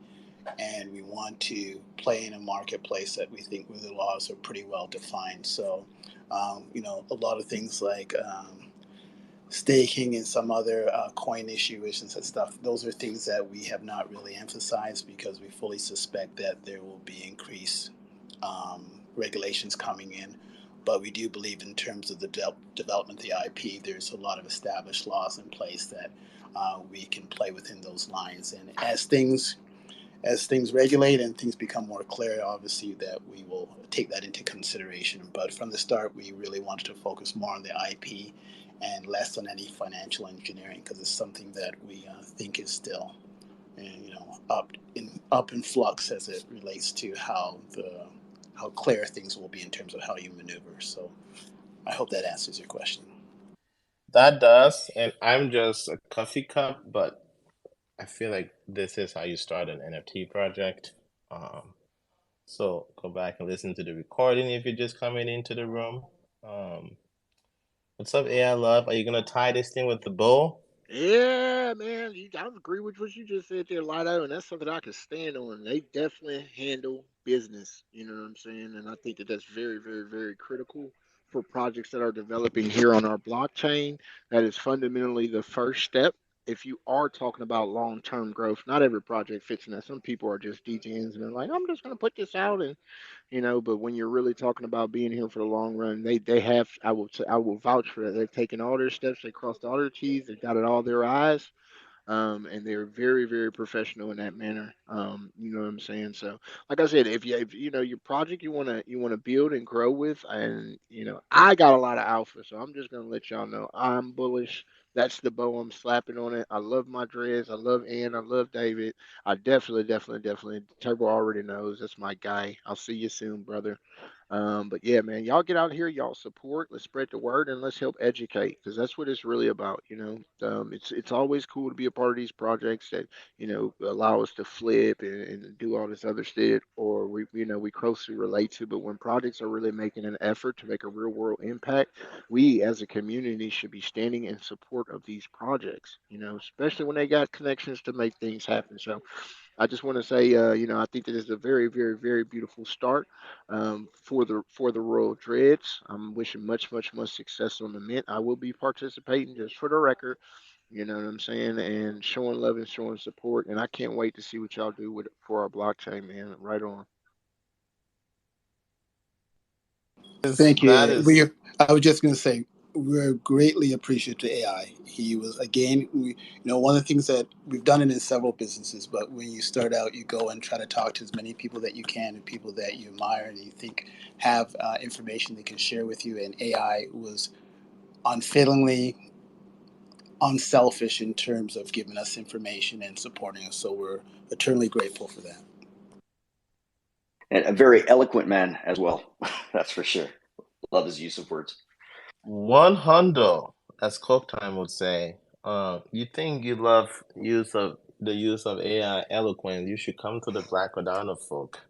and we want to play in a marketplace that we think where the laws are pretty well defined. So, a lot of things like staking and some other coin issues and stuff. Those are things that we have not really emphasized because we fully suspect that there will be increased regulations coming in. But we do believe in terms of the development of the IP, there's a lot of established laws in place that we can play within those lines. And as things regulate and things become more clear, obviously that we will take that into consideration. But from the start, we really wanted to focus more on the IP and less on any financial engineering because it's something that we think is still, up in flux as it relates to how clear things will be in terms of how you maneuver. So I hope that answers your question. That does, and I'm just a coffee cup, but I feel like this is how you start an NFT project. So go back and listen to the recording if you're just coming into the room. What's up, AI Love? Are you gonna tie this thing with the bow? Yeah, man, I agree with what you just said there, Lido, and that's something I can stand on. They definitely handle business, you know what I'm saying? And I think that that's very, very, very critical for projects that are developing here on our blockchain. That is fundamentally the first step. If you are talking about long-term growth, not every project fits in that. Some people are just DJs and they're like, I'm just going to put this out and but when you're really talking about being here for the long run, they have I will vouch for that. They've taken all their steps, they crossed all their T's, they dotted all their I's, and they're very, very professional in that manner. You know what I'm saying? So, like I said, if you know your project you wanna build and grow with, and I got a lot of alpha, so I'm just gonna let y'all know I'm bullish. That's the bow I'm slapping on it. I love my dreads. I love Ann. I love David. I definitely, definitely, definitely. Turbo already knows that's my guy. I'll see you soon, brother. But yeah, man, y'all get out here, y'all support, let's spread the word, and let's help educate because that's what it's really about. It's always cool to be a part of these projects that allow us to flip and do all this other shit, or we closely relate to. But when projects are really making an effort to make a real world impact, we as a community should be standing in support of these projects. Especially when they got connections to make things happen. So I just want to say, I think that is a very, very, very beautiful start for the Royal Dreads. I'm wishing much, much, much success on the mint. I will be participating, just for the record. You know what I'm saying, and showing love and showing support. And I can't wait to see what y'all do for our blockchain, man. Right on. Thank That you. is I was just going to say, we're greatly appreciative to AI. He was, again, one of the things that we've done it in several businesses, but when you start out, you go and try to talk to as many people that you can and people that you admire and you think have information they can share with you. And AI was unfailingly unselfish in terms of giving us information and supporting us. So we're eternally grateful for that. And a very eloquent man as well. That's for sure. Love his use of words. one hundo, as Coke Time would say. You think you love the use of AI eloquence? You should come to the Black Cardano folk.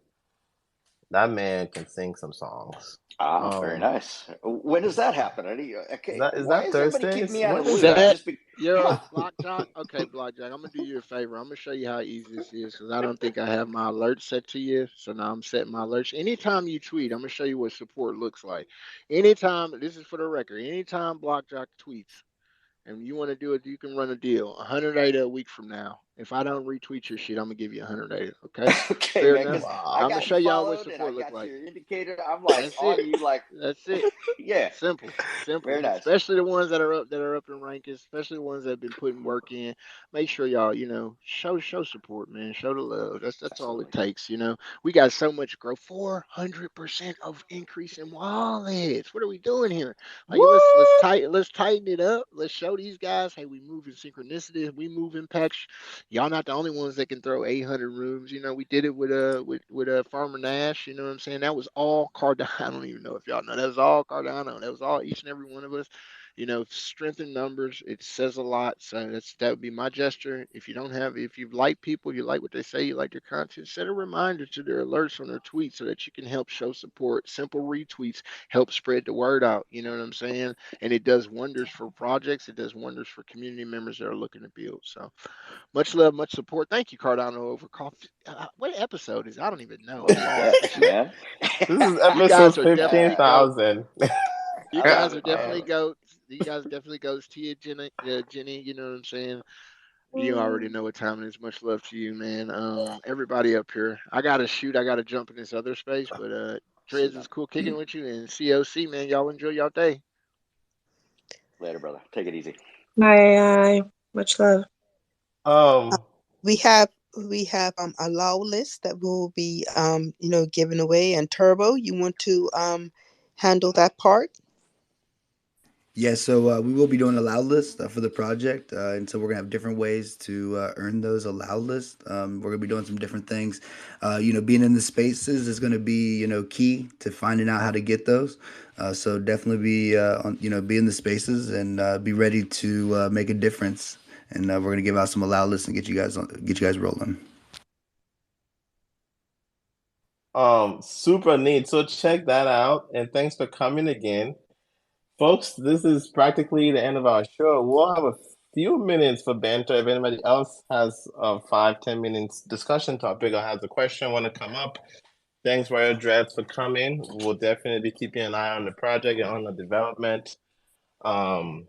That man can sing some songs. Very nice. When does that happen? Okay, Is why that is everybody Thursdays? keeping me out When of the is loop? that? Come on. Blockjack. Okay, Blockjack. I'm gonna do you a favor. I'm gonna show you how easy this is because I don't think I have my alerts set to you. So now I'm setting my alerts. Anytime you tweet, I'm gonna show you what support looks like. Anytime, this is for the record. Anytime Blockjack tweets, and you want to do it, you can run a deal. 100 ADA a week from now. If I don't retweet your shit, I'm gonna give you 100 ADA. Okay? Okay, Fair man. enough. Because I I'm gonna got show you y'all what followed and I support look got like. your indicator. I'm like That's on it. you, like That's it. yeah. Simple. Very nice. Especially the ones that are up in rankings, especially the ones that have been putting work in. Make sure y'all, show support, man. Show the love. That's all it Absolutely. takes. We got so much growth. 400% of increase in wallets. What are we doing here? Like let's tighten it up. Let's show these guys, hey, we move in synchronicity. We move in patch. Y'all not the only ones that can throw 800 rooms. We did it with Farmer Nash. You know what I'm saying? That was all Cardano. I don't even know if y'all know. That was all Cardano. That was all each and every one of us. Strength in numbers. It says a lot. So that would be my gesture. If you like people, you like what they say, you like their content, set a reminder to their alerts on their tweets so that you can help show support. Simple retweets help spread the word out. You know what I'm saying? And it does wonders for projects. It does wonders for community members that are looking to build. So much love, much support. Thank you, Cardano Over Coffee. What episode is it? I don't even know. I'm lost. Heck, man. This is You episode guys are definitely goats. 15,000. You I love guys are it, definitely man. goats. definitely goes to you, Jenny. Jenny, you know what I'm saying? You already know what time it is. Much love to you, man. Everybody up here. I gotta shoot. I gotta jump in this other space, but See you, Dreads man. was cool kicking with you, and COC, man. Y'all enjoy y'all day. Later, brother. Take it easy. Bye. Much love. Um, We have allow list that will be given away. And Turbo, you want to handle that part? Yeah, so we will be doing a loud list for the project, and so we're gonna have different ways to earn those allowed lists. We're gonna be doing some different things. Being in the spaces is gonna be key to finding out how to get those. So definitely be be in the spaces and be ready to make a difference. And we're gonna give out some allowed lists and get you guys rolling. super neat. So check that out, and thanks for coming again. Folks, this is practically the end of our show. We'll have a few minutes for banter. If anybody else has a 5-10 minutes discussion topic or has a question, want to come up, thanks RoyalDreads for coming. We'll definitely be keeping an eye on the project and on the development. Um,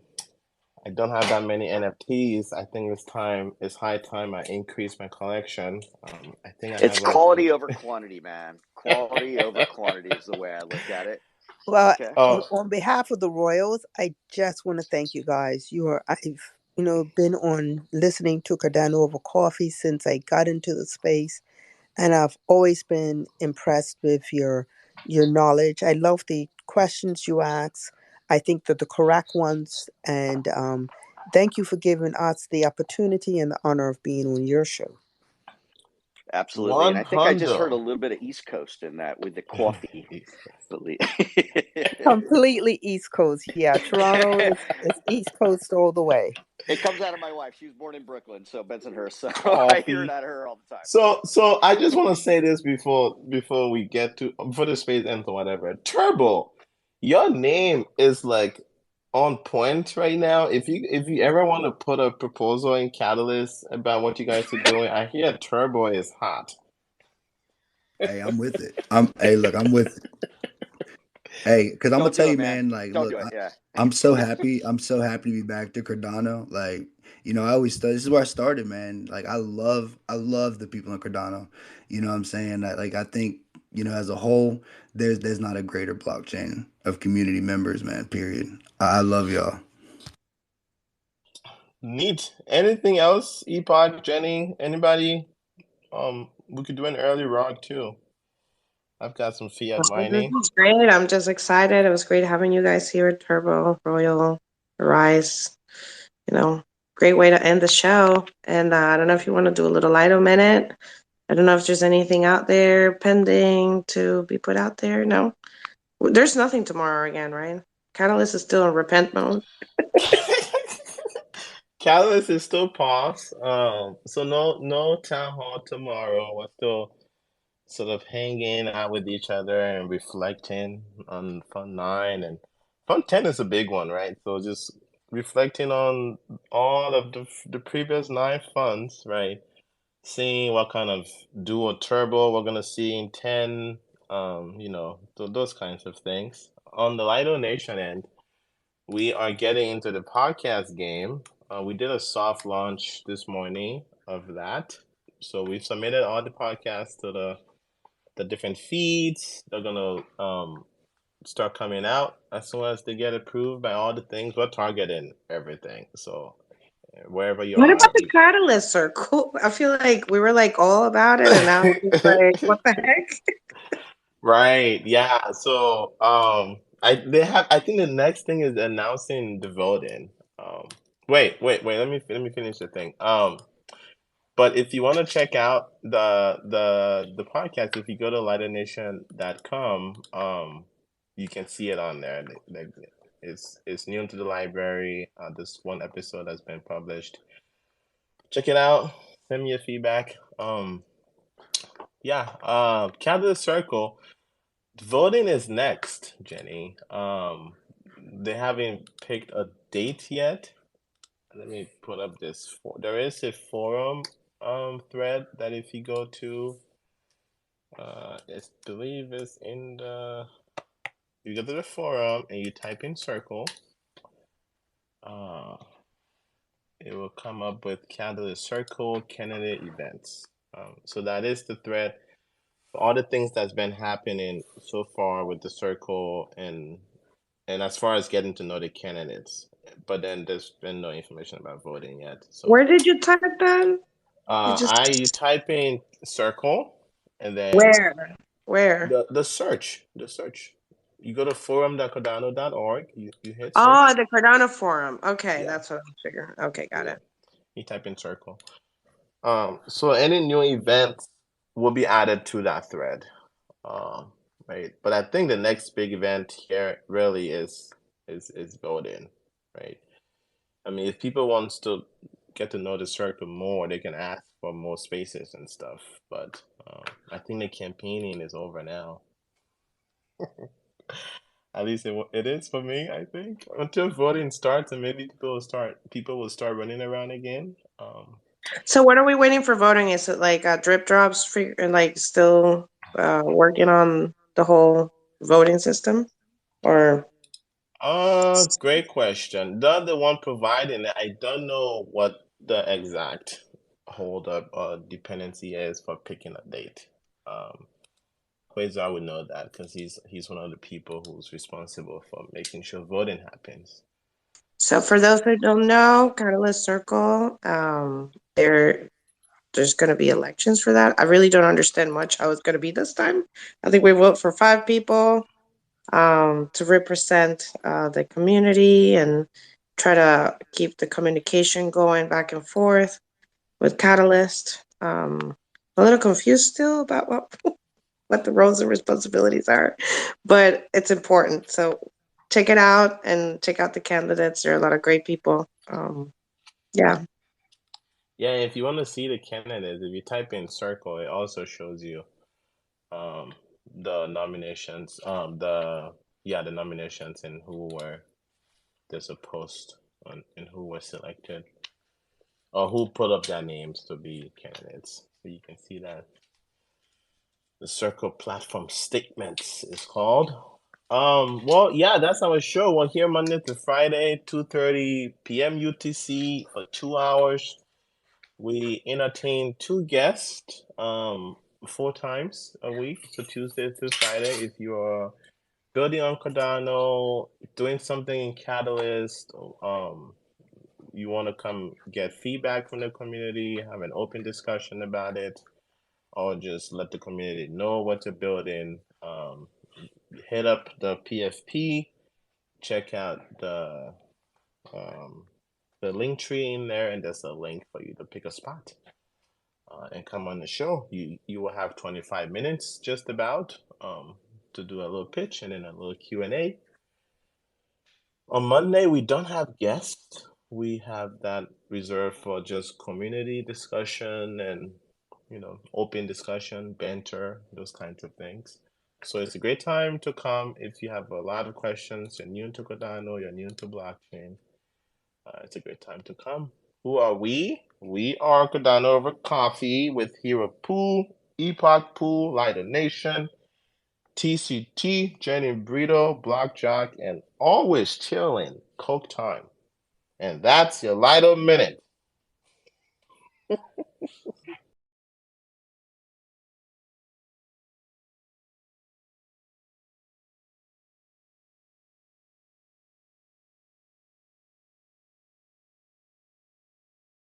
I don't have that many NFTs. I think it's high time I increase my collection. I think I It's have like quality over quantity, man. Quality over quantity is the way I look at it. Well, Okay. oh, on behalf of the Royals, I just want to thank you guys. I've been on listening to Cardano Over Coffee since I got into the space, and I've always been impressed with your knowledge. I love the questions you ask. I think that the correct ones, and thank you for giving us the opportunity and the honor of being on your show. Absolutely. And I think I just heard a 100. little bit of East Coast in that with the coffee. Completely East Coast, yeah. Toronto is East Coast all the way. It comes out of my wife. She was born in Brooklyn, so Bensonhurst. So I hear it Coffee. out of her all the time. So I just want to say this before we get to before the space ends or whatever. Turbo, your name is like on point right now. If you ever want to put a proposal in Catalyst about what you guys are doing, I hear Turbo is hot. Hey, I'm with it. I'm with it. Hey, because I'm gonna Don't tell do it, you, man. man. Like, Don't look, do it. Yeah. I'm so happy. I'm so happy to be back to Cardano. Like, I always this is where I started, man. Like, I love the people in Cardano. You know what I'm saying? I think, as a whole, there's not a greater blockchain of community members, man. Period. I love y'all. Neat. Anything else, Epoch, Jenny, anybody? We could do an early rock too. I've got some fiat This mining. was great. I'm just excited. It was great having you guys here, Turbo, Royal, Rise. Great way to end the show. And I don't know if you want to do a little Lido minute. I don't know if there's anything out there pending to be put out there. No, there's nothing tomorrow again, right? Catalyst is still in repent mode. Catalyst is still paused. So no town hall tomorrow. We're still sort of hanging out with each other and reflecting on Fund 9 and Fund 10 is a big one, right? So just reflecting on all of the previous 9 funds, right? Seeing what kind of dual turbo we're gonna see in 10, those kinds of things. On the Lido Nation end, we are getting into the podcast game. We did a soft launch this morning of that. So we've submitted all the podcasts to the different feeds. They're gonna start coming out as soon as they get approved by all the things. We're targeting everything. So wherever you What are, about the Catalyst Circle? I feel like we were like all about it, and now it's like, what the heck? right? Yeah. So I think the next thing is announcing the voting. Um, wait. Let me finish the thing. But if you want to check out the podcast, if you go to lighternation.com, you can see it on there. It's new to the library. This one episode has been published. Check it out. Send me your feedback. Yeah. Capture the Circle. Voting is next, Jenny. They haven't picked a date yet. Let me put up this. There is a forum thread that if you go to, I believe it's in the. You go to the forum and you type in circle. it will come up with candidate circle, candidate events. So that is the thread. All the things that's been happening so far with the circle and as far as getting to know the candidates, but then there's been no information about voting yet. So Where did you type that? You just you type in circle and then where? the search. You go to forum.cardano.org. You hit Oh, search. the Cardano forum. Okay, Yeah, that's what I'm figuring. Okay, got yeah. it. You type in circle. So any new events will be added to that thread. Um, right. But I think the next big event here really is voting, right? I mean, if people wants to get to know the circle more, they can ask for more spaces and stuff. But I think the campaigning is over now. At least it is for me, I think. Until voting starts and maybe people will start running around again. So what are we waiting for voting? Is it like drip drops for like still working on the whole voting system? Or Great question. The one providing it, I don't know what the exact hold up or dependency is for picking a date. Quasar would know that because he's one of the people who's responsible for making sure voting happens. so for those who don't know, Catalyst Circle, there's going to be elections for that. I really don't understand much how it's going to be this time. I think we vote for 5 people to represent the community and try to keep the communication going back and forth with Catalyst. A little confused still about what the roles and responsibilities are, but it's important. So check it out and check out the candidates. There are a lot of great people. Yeah. Yeah, if you want to see the candidates, if you type in circle, it also shows you the nominations, the nominations and who were there's a post on and who was selected or who put up their names to be candidates. So you can see that the Circle Platform Statements is called. Well, yeah, that's our show. We're here Monday to Friday, 2:30 p.m. UTC for 2 hours. We entertain 2 guests 4 times a week, so Tuesday through Friday. If you're building on Cardano, doing something in Catalyst, you want to come get feedback from the community, have an open discussion about it, or just let the community know what you're building, hit up the PFP, check out the link tree in there, and there's a link for you to pick a spot and come on the show. You will have 25 minutes just about to do a little pitch and then a little Q&A. On Monday, we don't have guests. We have that reserved for just community discussion and, open discussion, banter, those kinds of things. So it's a great time to come if you have a lot of questions, you're new to Cardano, you're new to blockchain. It's a great time to come. Who are we? We are Cardano Over Coffee with Hero Pool, Epoch Pool, Lighter Nation, TCT, Jenny Brito, Blockjock, and always chilling, Coke Time. And that's your Lido Minute.